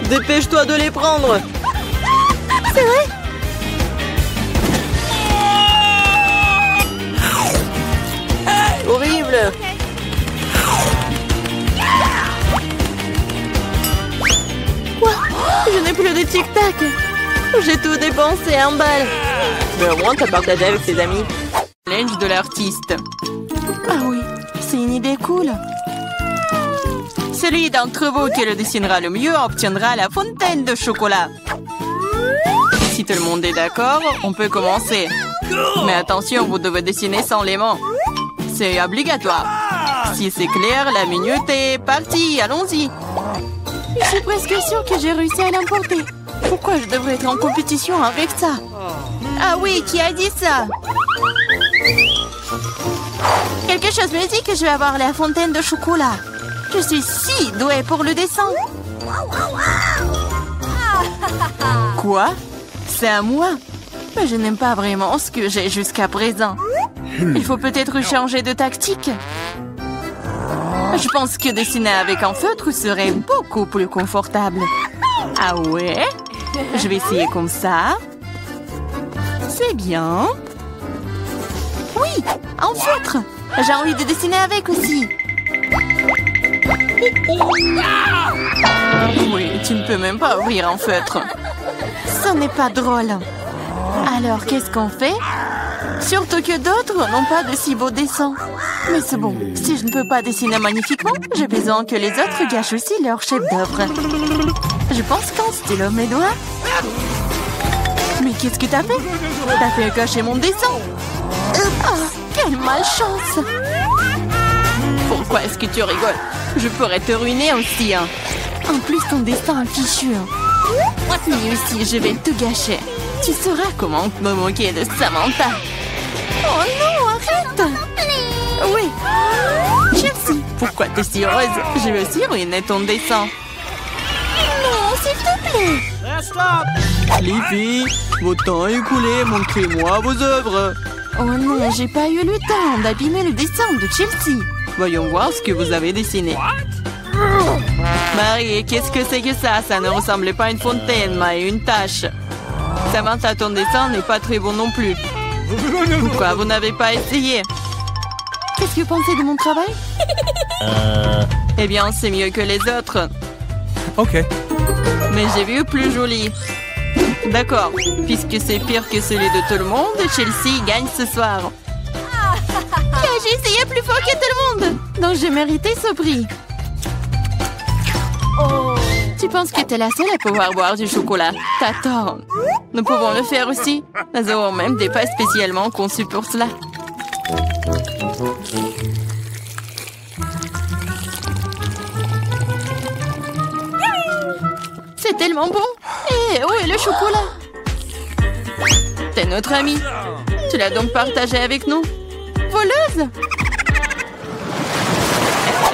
Dépêche-toi de les prendre. C'est vrai? Horrible. Quoi? Je n'ai plus de tic-tac. J'ai tout dépensé en balles. Mais au moins, t'as partagé avec tes amis. Challenge de l'artiste. Ah oui, c'est une idée cool. Celui d'entre vous qui le dessinera le mieux obtiendra la fontaine de chocolat. Si tout le monde est d'accord, on peut commencer. Mais attention, vous devez dessiner sans les mains. C'est obligatoire. Si c'est clair, la minute est partie. Allons-y. Je suis presque sûre que j'ai réussi à l'emporter. Pourquoi je devrais être en compétition avec ça? Ah oui, qui a dit ça? Quelque chose me dit que je vais avoir la fontaine de chocolat. Je suis si douée pour le dessin. Quoi? C'est à moi? Mais je n'aime pas vraiment ce que j'ai jusqu'à présent. Il faut peut-être changer de tactique. Je pense que dessiner avec un feutre serait beaucoup plus confortable. Ah ouais? Je vais essayer comme ça. C'est bien. Oui, un feutre. J'ai envie de dessiner avec aussi. Oui, tu ne peux même pas ouvrir un feutre. Ce n'est pas drôle. Alors, qu'est-ce qu'on fait? Surtout que d'autres n'ont pas de si beaux dessins. Mais c'est bon, si je ne peux pas dessiner magnifiquement, j'ai besoin que les autres gâchent aussi leur chef-d'œuvre. Je pense qu'un stylo mes doigts. Mais qu'est-ce que t'as fait? T'as fait gâcher mon dessin. Oh, quelle malchance! Pourquoi est-ce que tu rigoles? Je pourrais te ruiner aussi, hein. En plus, ton destin est fichu. Lui aussi, je vais te gâcher. Tu sauras comment me moquer de Samantha. Oh non, arrête! Oui. Chelsea, pourquoi t'es si heureuse? Je vais aussi ruiner ton dessin. Non, s'il te plaît. Les filles, votre temps est écoulé. Montrez-moi vos œuvres. Oh non, j'ai pas eu le temps d'abîmer le dessin de Chelsea. Voyons voir ce que vous avez dessiné. Marie, qu'est-ce que c'est que ça? Ça ne ressemblait pas à une fontaine, mais à une tache. Samantha, ton dessin n'est pas très bon non plus. Pourquoi vous n'avez pas essayé? Qu'est-ce que vous pensez de mon travail? Eh bien, c'est mieux que les autres. Ok. Mais j'ai vu plus joli. D'accord, puisque c'est pire que celui de tout le monde, Chelsea gagne ce soir. J'ai essayé plus fort que tout le monde, donc j'ai mérité ce prix. Tu penses que t'es la seule à pouvoir boire du chocolat? T'as tort. Nous pouvons le faire aussi. Nous avons même des pâtes spécialement conçues pour cela. C'est tellement bon. Et où est le chocolat? T'es notre amie. Tu l'as donc partagé avec nous? Voleuse!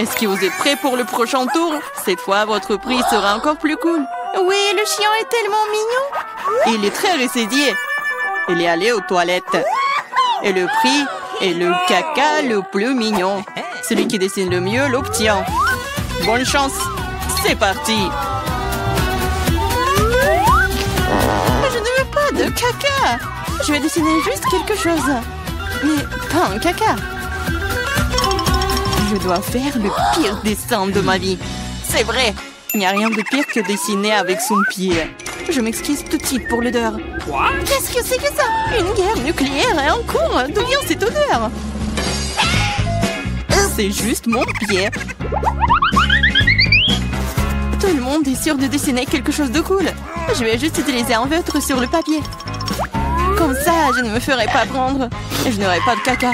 Est-ce que vous êtes prêts pour le prochain tour? Cette fois, votre prix sera encore plus cool. Oui, le chien est tellement mignon. Il est très récédié. Il est allé aux toilettes. Et le prix est le caca le plus mignon. Celui qui dessine le mieux l'obtient. Bonne chance. C'est parti. Je ne veux pas de caca. Je vais dessiner juste quelque chose. Mais pas un caca. Je dois faire le pire dessin de ma vie. C'est vrai. Il n'y a rien de pire que dessiner avec son pied. Je m'excuse tout de suite pour l'odeur. Qu'est-ce que c'est que ça? Une guerre nucléaire est en cours. D'où vient cette odeur? C'est juste mon pied. Tout le monde est sûr de dessiner quelque chose de cool. Je vais juste utiliser un feutre sur le papier. Comme ça, je ne me ferai pas prendre. Et je n'aurai pas de caca.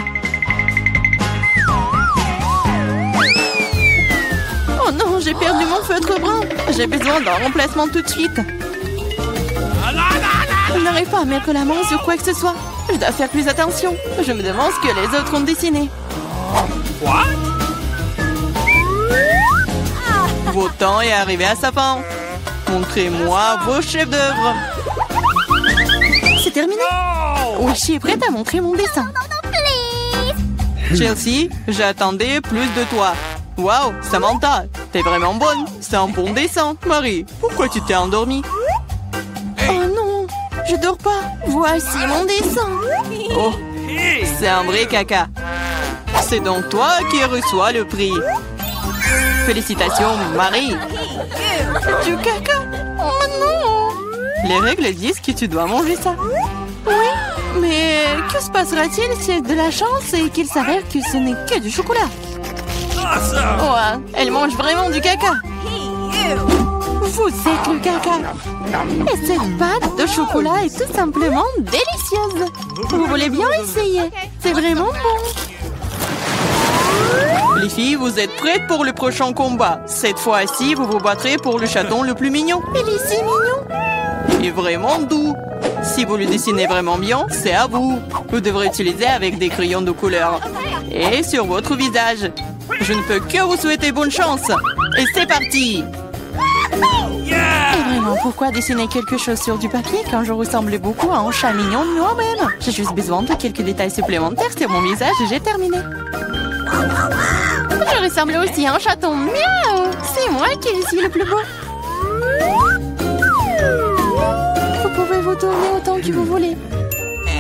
Oh non, j'ai perdu mon feutre brun. J'ai besoin d'un remplacement tout de suite. Je n'arrive pas à mettre la main sur quoi que ce soit. Je dois faire plus attention. Je me demande ce que les autres ont dessiné. Votre temps est arrivé à sa fin. Montrez-moi vos chefs d'œuvre. C'est terminé. Wishi est prête à montrer mon dessin. Chelsea, j'attendais plus de toi. Waouh, Samantha, t'es vraiment bonne. C'est un bon dessin. Marie, pourquoi tu t'es endormie? Oh non, je dors pas. Voici mon dessin. Oh, c'est un vrai caca. C'est donc toi qui reçois le prix. Félicitations, Marie. Du caca? Oh non. Les règles disent que tu dois manger ça. Oui, mais que se passera-t-il si c'est de la chance et qu'il s'avère que ce n'est que du chocolat? Ouais, elle mange vraiment du caca. Vous êtes le caca. Et cette pâte de chocolat est tout simplement délicieuse. Vous voulez bien essayer? C'est vraiment bon. Les filles, vous êtes prêtes pour le prochain combat. Cette fois-ci, vous vous battrez pour le chaton le plus mignon. Il est si mignon. Et vraiment doux. Si vous le dessinez vraiment bien, c'est à vous. Vous devrez utiliser avec des crayons de couleur. Et sur votre visage. Je ne peux que vous souhaiter bonne chance. Et c'est parti. Et vraiment, pourquoi dessiner quelque chose sur du papier quand je ressemble beaucoup à un chat mignon de moi-même? J'ai juste besoin de quelques détails supplémentaires sur mon visage et j'ai terminé. Je ressemble aussi à un chaton. Miaou! C'est moi qui suis le plus beau. Vous pouvez vous tourner autant que vous voulez.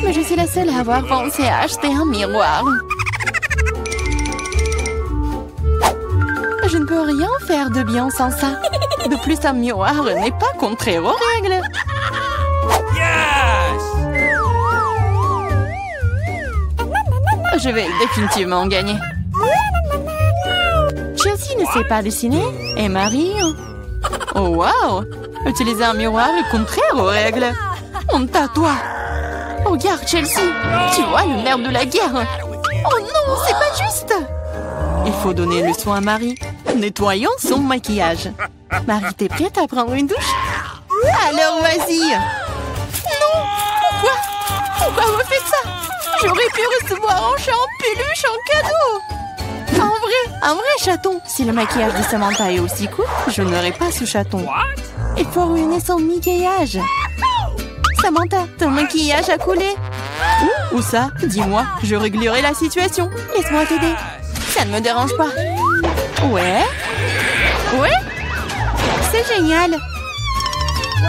Mais je suis la seule à avoir pensé à acheter un miroir. Je ne peux rien faire de bien sans ça. De plus, un miroir n'est pas contraire aux règles. Je vais définitivement gagner. Chelsea ne sait pas dessiner. Et Marie... Oh wow! Utiliser un miroir est contraire aux règles. Honte à toi. Regarde, Chelsea. Tu vois le nerf de la guerre. Oh non, c'est pas juste. Il faut donner le soin à Marie. Nettoyons son maquillage. Marie, t'es prête à prendre une douche? Alors, vas-y. Non, pourquoi vous faites ça? J'aurais pu recevoir un chat en peluche en cadeau. Un vrai chaton. Si le maquillage de Samantha est aussi cool, je n'aurai pas ce chaton. Il faut ruiner son maquillage. Samantha, ton maquillage a coulé. Où ça? Dis-moi, je réglerai la situation. Laisse-moi t'aider. Ça ne me dérange pas. Ouais. Ouais. C'est génial.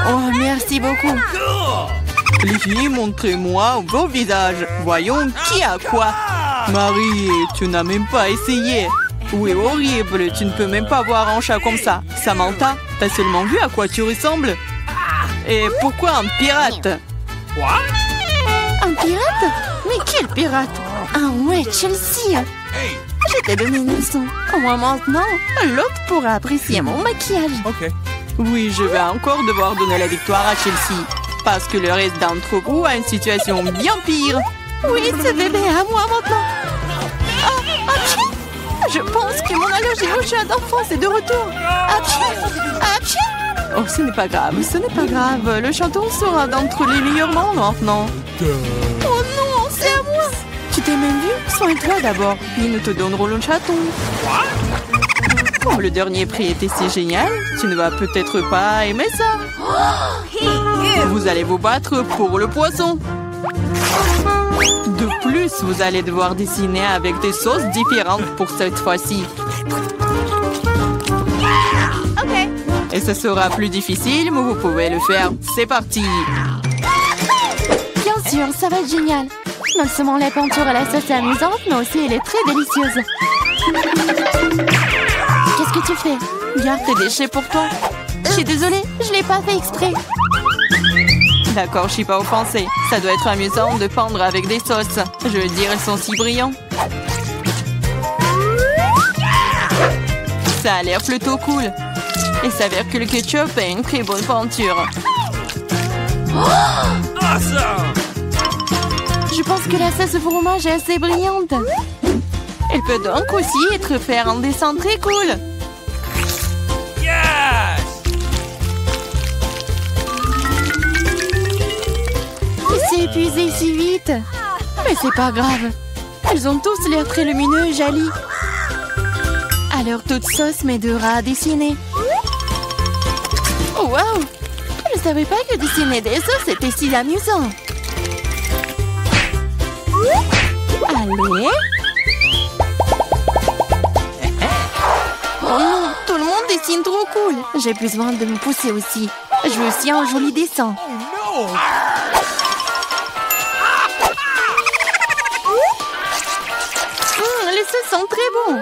Oh, merci beaucoup. Les filles, montrez-moi vos visages. Voyons qui a quoi. Marie, tu n'as même pas essayé. Oui, horrible, tu ne peux même pas voir un chat comme ça. Samantha, t'as seulement vu à quoi tu ressembles? Et pourquoi un pirate? Un pirate? Mais quel pirate? Ah ouais, Chelsea. Je t'ai donné une leçon. Au moins maintenant, l'autre pourra apprécier mon maquillage. Oui, je vais encore devoir donner la victoire à Chelsea. Parce que le reste d'entre vous a une situation bien pire. Oui, ce bébé est à moi maintenant. Ah, apchi! Je pense que mon allergie au chat d'enfance est de retour. Apchi! Apchi! Oh, ce n'est pas grave, ce n'est pas grave. Le chaton sera d'entre les meilleurs membres maintenant. Oh non, c'est à moi. Tu t'es même vu? Soigne-toi d'abord, puis nous te donnerons le chaton. Comme le dernier prix était si génial, tu ne vas peut-être pas aimer ça. Vous allez vous battre pour le poisson. De plus, vous allez devoir dessiner avec des sauces différentes pour cette fois-ci. Et ce sera plus difficile, mais vous pouvez le faire. C'est parti. Bien sûr, ça va être génial. Non seulement la peinture à la sauce est amusante, mais aussi elle est très délicieuse. Qu'est-ce que tu fais? Garde tes déchets pour toi. Je suis désolée, je l'ai pas fait exprès. D'accord, je suis pas offensée. Ça doit être amusant de peindre avec des sauces. Je veux dire, elles sont si brillants. Ça a l'air plutôt cool. Il s'avère que le ketchup est une très bonne peinture. Je pense que la sauce au fromage est assez brillante. Elle peut donc aussi être faire un dessin très cool. Il s'est épuisé si vite. Mais c'est pas grave. Ils ont tous l'air très lumineux et jolis. Alors toute sauce m'aidera à dessiner. Oh, wow! Je ne savais pas que dessiner des sauces était si amusant. Allez. Oh non, tout le monde dessine trop cool. J'ai besoin de me pousser aussi. Je veux aussi un joli dessin. Les sauces sont très bons.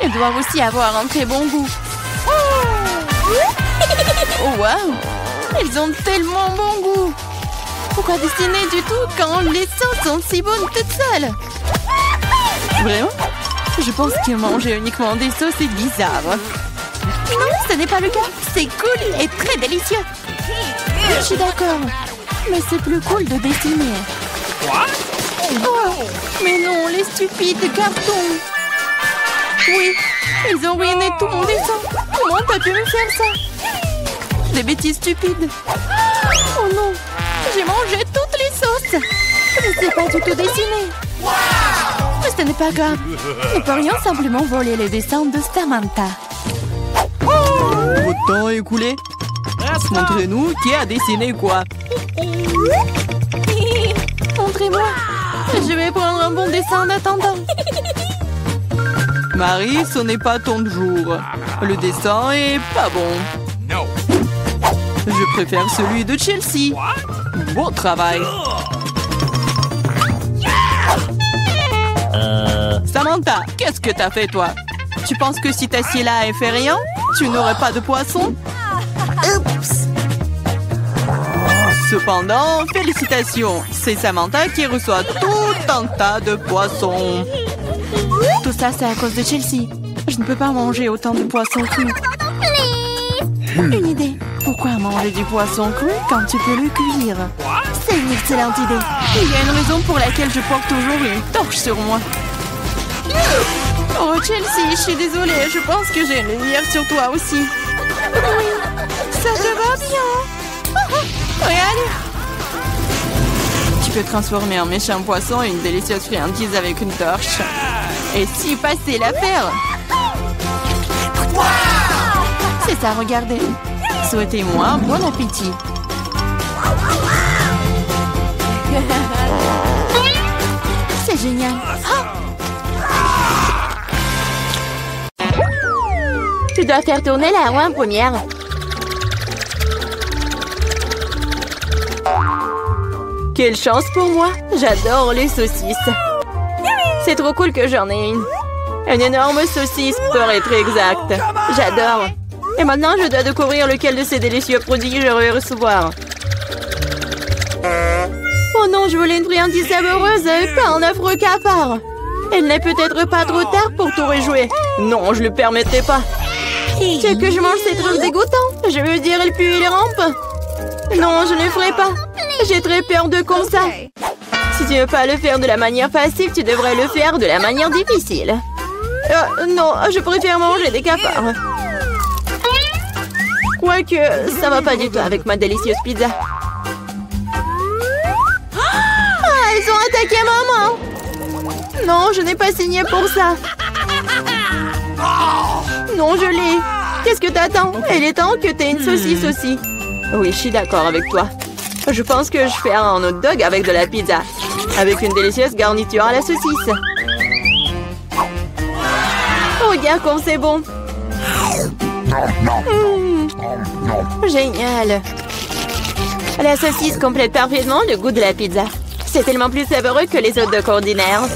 Elles doivent aussi avoir un très bon goût. Oh wow! Elles ont tellement bon goût. Pourquoi dessiner du tout quand les sauces sont si bonnes toutes seules? Vraiment? Je pense que manger uniquement des sauces est bizarre. Non, ce n'est pas le cas. C'est cool et très délicieux. Je suis d'accord. Mais c'est plus cool de dessiner. Oh, mais non, les stupides cartons. Oui, ils ont ruiné tout mon dessin. Comment t'as pu me faire ça? Des bêtises stupides. Oh non, j'ai mangé toutes les sauces. Je ne sais pas du tout dessiner. Mais ce n'est pas grave. Nous pourrions simplement voler les dessins de Samantha. Votre temps est écoulé. Montrez-nous qui a dessiné quoi. Montrez-moi. Je vais prendre un bon dessin en attendant. Marie, ce n'est pas ton jour. Le dessin est pas bon. Je préfère celui de Chelsea. Bon travail. Samantha, qu'est-ce que t'as fait toi? Tu penses que si t'assieds là et fais rien, tu n'aurais pas de poisson? Oups. Cependant, félicitations. C'est Samantha qui reçoit tout un tas de poissons. Tout ça, c'est à cause de Chelsea. Je ne peux pas manger autant de poissons crus. Une idée. Pourquoi manger du poisson cru quand tu peux le cuire? C'est une excellente idée. Il y a une raison pour laquelle je porte toujours une torche sur moi. Oh, Chelsea, je suis désolée. Je pense que j'ai une lumière sur toi aussi. Oui, ça te va bien. Regarde. Tu peux transformer un méchant poisson en une délicieuse friandise avec une torche. Et si passer l'affaire. C'est ça, regardez. Souhaitez-moi bon appétit. C'est génial. Tu dois faire tourner la roue en première. Quelle chance pour moi! J'adore les saucisses. C'est trop cool que j'en ai une. Une énorme saucisse pour être exact. J'adore. Et maintenant, je dois découvrir lequel de ces délicieux produits je vais recevoir. Oh non, je voulais une friandise savoureuse et pas un affreux cafard. Il n'est peut-être pas trop tard pour tout rejouer. Non, je le permettrai pas. Tu veux que je mange ces trucs dégoûtants? Je veux dire, il pue, il rampe. Non, je ne le ferai pas. J'ai très peur de comme ça. Si tu ne veux pas le faire de la manière facile, tu devrais le faire de la manière difficile. Non, je préfère manger des cafards. Quoique, ça va pas du tout avec ma délicieuse pizza. Ah, ils ont attaqué maman! Non, je n'ai pas signé pour ça. Non, je l'ai. Qu'est-ce que t'attends? Il est temps que t'aies une saucisse aussi. Oui, je suis d'accord avec toi. Je pense que je ferai un hot dog avec de la pizza. Avec une délicieuse garniture à la saucisse. Regarde comme c'est bon. Génial. La saucisse complète parfaitement le goût de la pizza. C'est tellement plus savoureux que les hot dogs ordinaires.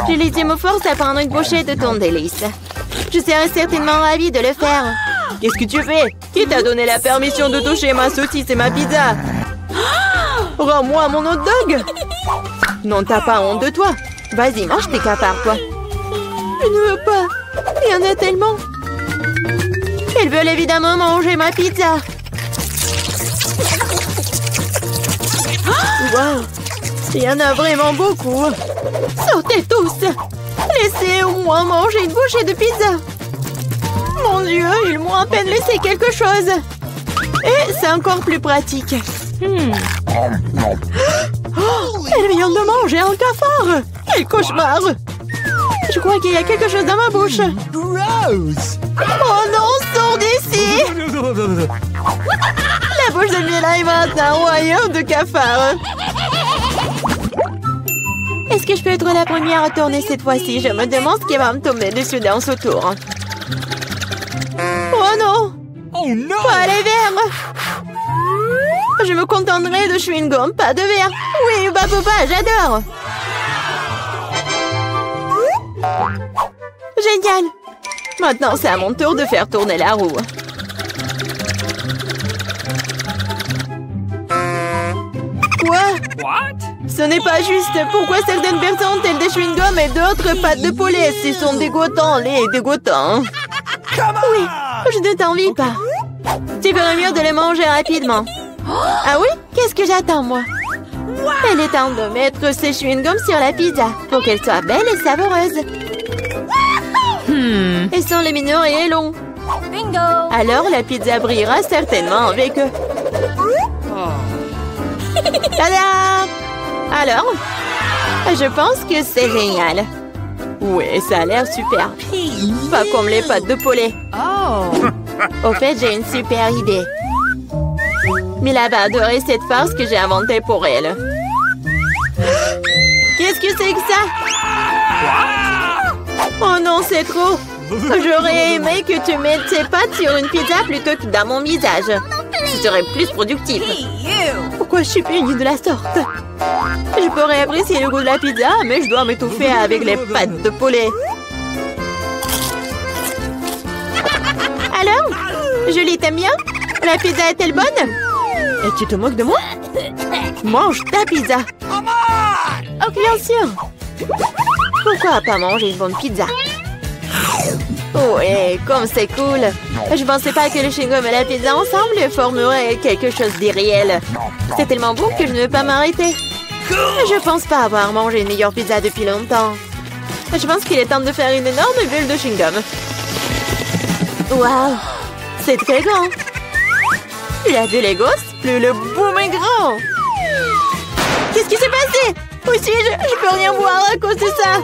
Julie me force à prendre une bouchée de ton délice. Je serais certainement ravie de le faire. Qu'est-ce que tu fais? Qui t'a donné la permission de toucher ma saucisse et ma pizza? Rends-moi mon hot dog! Non, t'as pas honte de toi. Vas-y, mange tes cafards, toi. Je ne veux pas. Il y en a tellement. Ils veulent évidemment manger ma pizza. Wow! Il y en a vraiment beaucoup. Sortez tous! Laissez au moins manger une bouchée de pizza. Mon Dieu, ils m'ont à peine laissé quelque chose. Et c'est encore plus pratique. Oh, elle vient de manger un cafard. Quel cauchemar! Je crois qu'il y a quelque chose dans ma bouche. Gross! Oh non, sors d'ici! La bouche de Mila est maintenant un royaume de cafards. Est-ce que je peux être la première à tourner cette fois-ci? Je me demande ce qui va me tomber dessus dans ce tour. Oh non! Oh no! Pas les verres! Je me contenterai de chewing-gum, pas de verre. Oui, bah papa, j'adore. Génial. Maintenant, c'est à mon tour de faire tourner la roue. Quoi? What? Ce n'est pas juste. Pourquoi certaines personnes ont-elles des chewing-gums et d'autres pâtes de poulet? Ils sont dégoûtants, les dégoûtants. Oui, je ne t'envie pas. Tu ferais mieux de les manger rapidement. Ah oui? Qu'est-ce que j'attends, moi? Il est temps de mettre ces chewing-gums sur la pizza pour qu'elle soit belle et savoureuse. Ils sont lumineux et longs. Bingo! Alors la pizza brillera certainement avec eux. Tada! Alors? Je pense que c'est génial. Oui, ça a l'air super. Pas comme les pâtes de poulet. Au fait, j'ai une super idée. Mila va adorer cette farce que j'ai inventée pour elle. Qu'est-ce que c'est que ça? Oh non, c'est trop. J'aurais aimé que tu mettes tes pâtes sur une pizza plutôt que dans mon visage. Ce serait plus productif. Pourquoi je suis punie de la sorte? Je pourrais apprécier le goût de la pizza, mais je dois m'étouffer avec les pâtes de poulet. Alors? Julie, t'aimes bien? La pizza est-elle bonne? Et tu te moques de moi? Mange ta pizza. Oh, bien sûr. Pourquoi pas manger une bonne pizza? Oh, et comme c'est cool. Je pensais pas que le chewing-gum et la pizza ensemble formeraient quelque chose d'irréel. C'est tellement bon que je ne veux pas m'arrêter. Je pense pas avoir mangé une meilleure pizza depuis longtemps. Je pense qu'il est temps de faire une énorme bulle de chewing-gum. Waouh, c'est très grand. Plus la bulle est grosse, plus le boom est grand. Qu'est-ce qui s'est passé? Où suis-je? Je peux rien voir à cause de ça.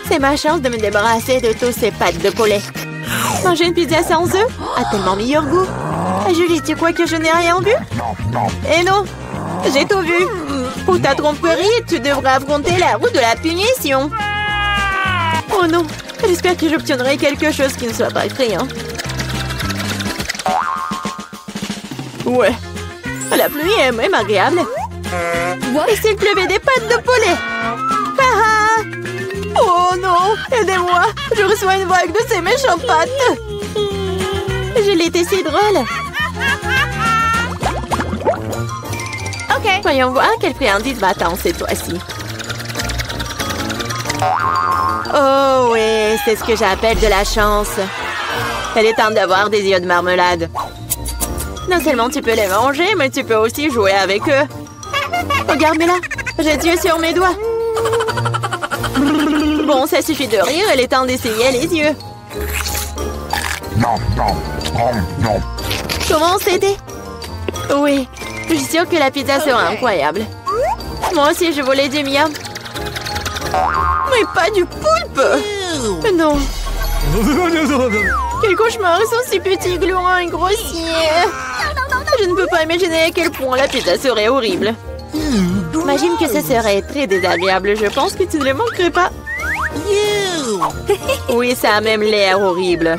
C'est ma chance de me débarrasser de tous ces pâtes de poulet. Manger une pizza sans œufs a tellement meilleur goût. Julie, tu crois que je n'ai rien vu? Eh non, j'ai tout vu. Pour ta tromperie, tu devrais affronter la roue de la punition. Oh non, J'espère que j'obtiendrai quelque chose qui ne soit pas effrayant. Ouais. La pluie est même agréable. Et s'il pleuvait des pâtes de poulet? Ah! Oh non! Aidez-moi! Je reçois une vague de ces méchantes pâtes! Je l'étais si drôle! Ok. Voyons voir quelle friandise m'attend cette fois-ci. Oh oui, c'est ce que j'appelle de la chance. Elle est temps d'avoir des yeux de marmelade. Non seulement tu peux les manger, mais tu peux aussi jouer avec eux. Regarde-moi là, j'ai Dieu sur mes doigts. Bon, ça suffit de rire, il est temps d'essayer les yeux. Comment c'était? Oui, je suis sûre que la pizza sera incroyable. Moi aussi, je voulais du miam. Mais pas du poulpe! Non. Quel cauchemar, ils sont si petits, gluants et grossiers. Je ne peux pas imaginer à quel point la pizza serait horrible. Imagine que ce serait très désagréable. Je pense que tu ne les manquerais pas. Oui, ça a même l'air horrible.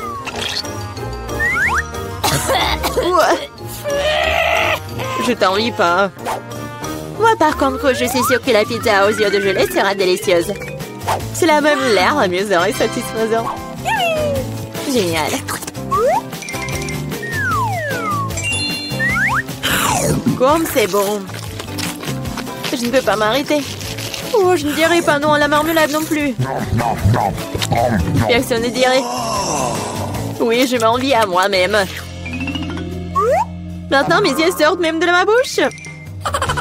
Je t'envie pas. Moi, par contre, je suis sûre que la pizza aux yeux de gelée sera délicieuse. Cela a même l'air amusant et satisfaisant. Génial. Comme c'est bon. Je ne peux pas m'arrêter. Oh, je ne dirai pas non à la marmelade non plus. Personne ne dirait. Oui, je m'envie à moi-même. Maintenant, mes yeux sortent même de ma bouche.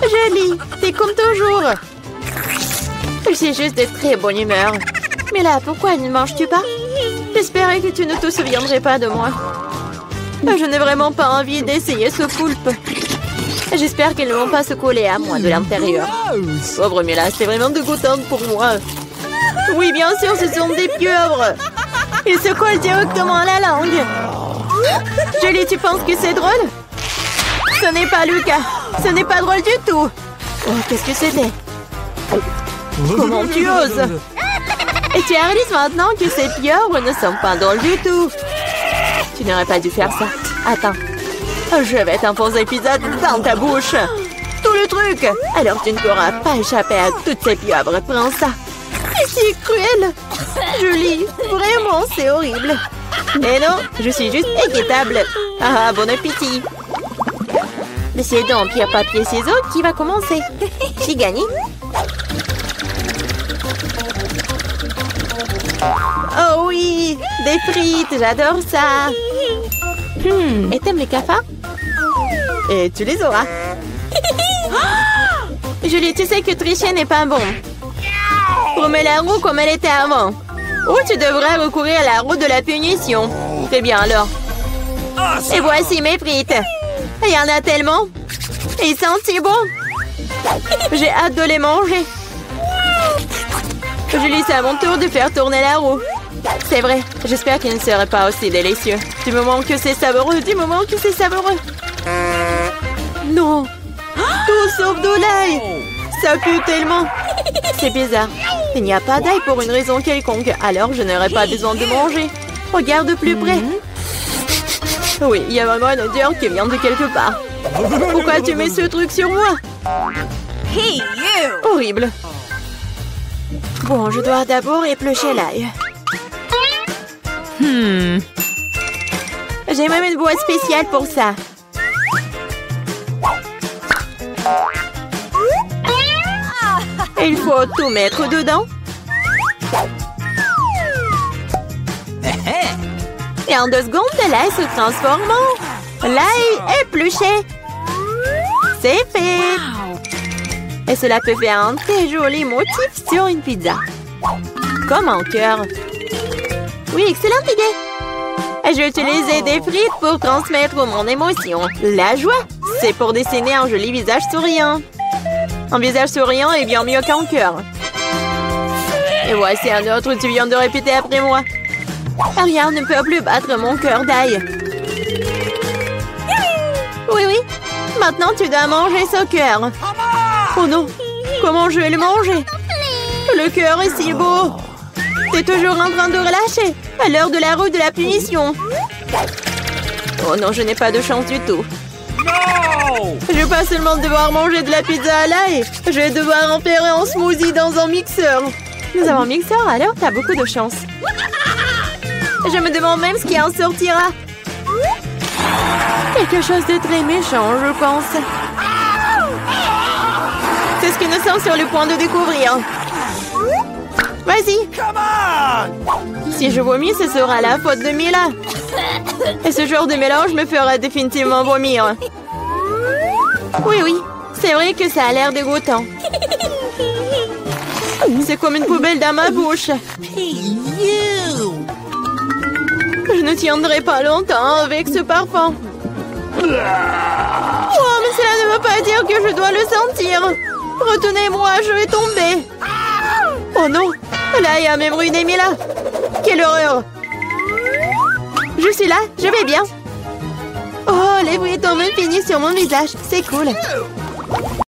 Jolie, t'es comme toujours. Je suis juste de très bonne humeur. Mais là, pourquoi ne manges-tu pas? J'espérais que tu ne te souviendrais pas de moi. Je n'ai vraiment pas envie d'essayer ce poulpe. J'espère qu'elles ne vont pas se coller à moi de l'intérieur. Pauvre Mila, c'est vraiment dégoûtant pour moi. Oui, bien sûr, ce sont des pieuvres. Ils se collent directement à la langue. Jolie, tu penses que c'est drôle? Ce n'est pas Lucas. Ce n'est pas drôle du tout. Oh, qu'est-ce que c'était? Comment tu oses? Et tu réalises maintenant que ces pieuvres ne sont pas drôles du tout. Tu n'aurais pas dû faire ça. Attends. Je vais t'enfoncer pizza dans ta bouche. Tout le truc. Alors tu ne pourras pas échapper à toutes ces pieuvres. Prends ça. C'est cruel. Julie, vraiment, c'est horrible. Mais non, je suis juste équitable. Ah, bon appétit. C'est donc pierre, papier, ciseaux qui va commencer. J'ai gagné. Oh oui, des frites, j'adore ça. Et t'aimes les cafards? Et tu les auras. Julie, tu sais que tricher n'est pas bon. Remets la roue comme elle était avant. Ou tu devrais recourir à la roue de la punition. Très bien alors. Et voici mes frites. Il y en a tellement. Ils sentent si bon. J'ai hâte de les manger. Julie, c'est à mon tour de faire tourner la roue. C'est vrai, j'espère qu'il ne serait pas aussi délicieux. Du moment que c'est savoureux, du moment que c'est savoureux. Non. Tout sauf de l'ail. Ça pue tellement. C'est bizarre. Il n'y a pas d'ail pour une raison quelconque. Alors je n'aurai pas besoin de manger. Regarde de plus près. Oui, il y a vraiment une odeur qui vient de quelque part. Pourquoi tu mets ce truc sur moi? Hey, you! Horrible. Bon, je dois d'abord éplucher l'ail. J'ai même une boîte spéciale pour ça. Il faut tout mettre dedans. Et en 2 secondes, l'ail se transforme en l'ail épluché. C'est fait. Et cela peut faire un très joli motif sur une pizza. Comme un cœur. Oui, excellente idée. Et je vais utiliser des frites pour transmettre mon émotion. La joie, c'est pour dessiner un joli visage souriant. Un visage souriant est bien mieux qu'un cœur. Et voici un autre, tu viens de répéter après moi. Rien ne peut plus battre mon cœur d'ail. Oui, oui. Maintenant, tu dois manger ce cœur. Oh non, comment je vais le manger? Le cœur est si beau. T'es toujours en train de relâcher. À l'heure de la roue de la punition. Oh non, je n'ai pas de chance du tout. No! Je vais pas seulement devoir manger de la pizza à l'ail. Je vais devoir en faire un smoothie dans un mixeur. Nous avons un mixeur, alors t'as beaucoup de chance. Je me demande même ce qui en sortira. Quelque chose de très méchant, je pense. C'est ce que nous sommes sur le point de découvrir. Vas-y. Come on! Si je vomis, ce sera la faute de Mila. Et ce genre de mélange me fera définitivement vomir. Oui, oui. C'est vrai que ça a l'air dégoûtant. C'est comme une poubelle dans ma bouche. Je ne tiendrai pas longtemps avec ce parfum. Oh, mais cela ne veut pas dire que je dois le sentir. Retenez-moi, je vais tomber. Oh non, là il y a même ruiné Mila. Quelle horreur. Je suis là, je vais bien. Oh, les fruits tombent finis sur mon visage, c'est cool.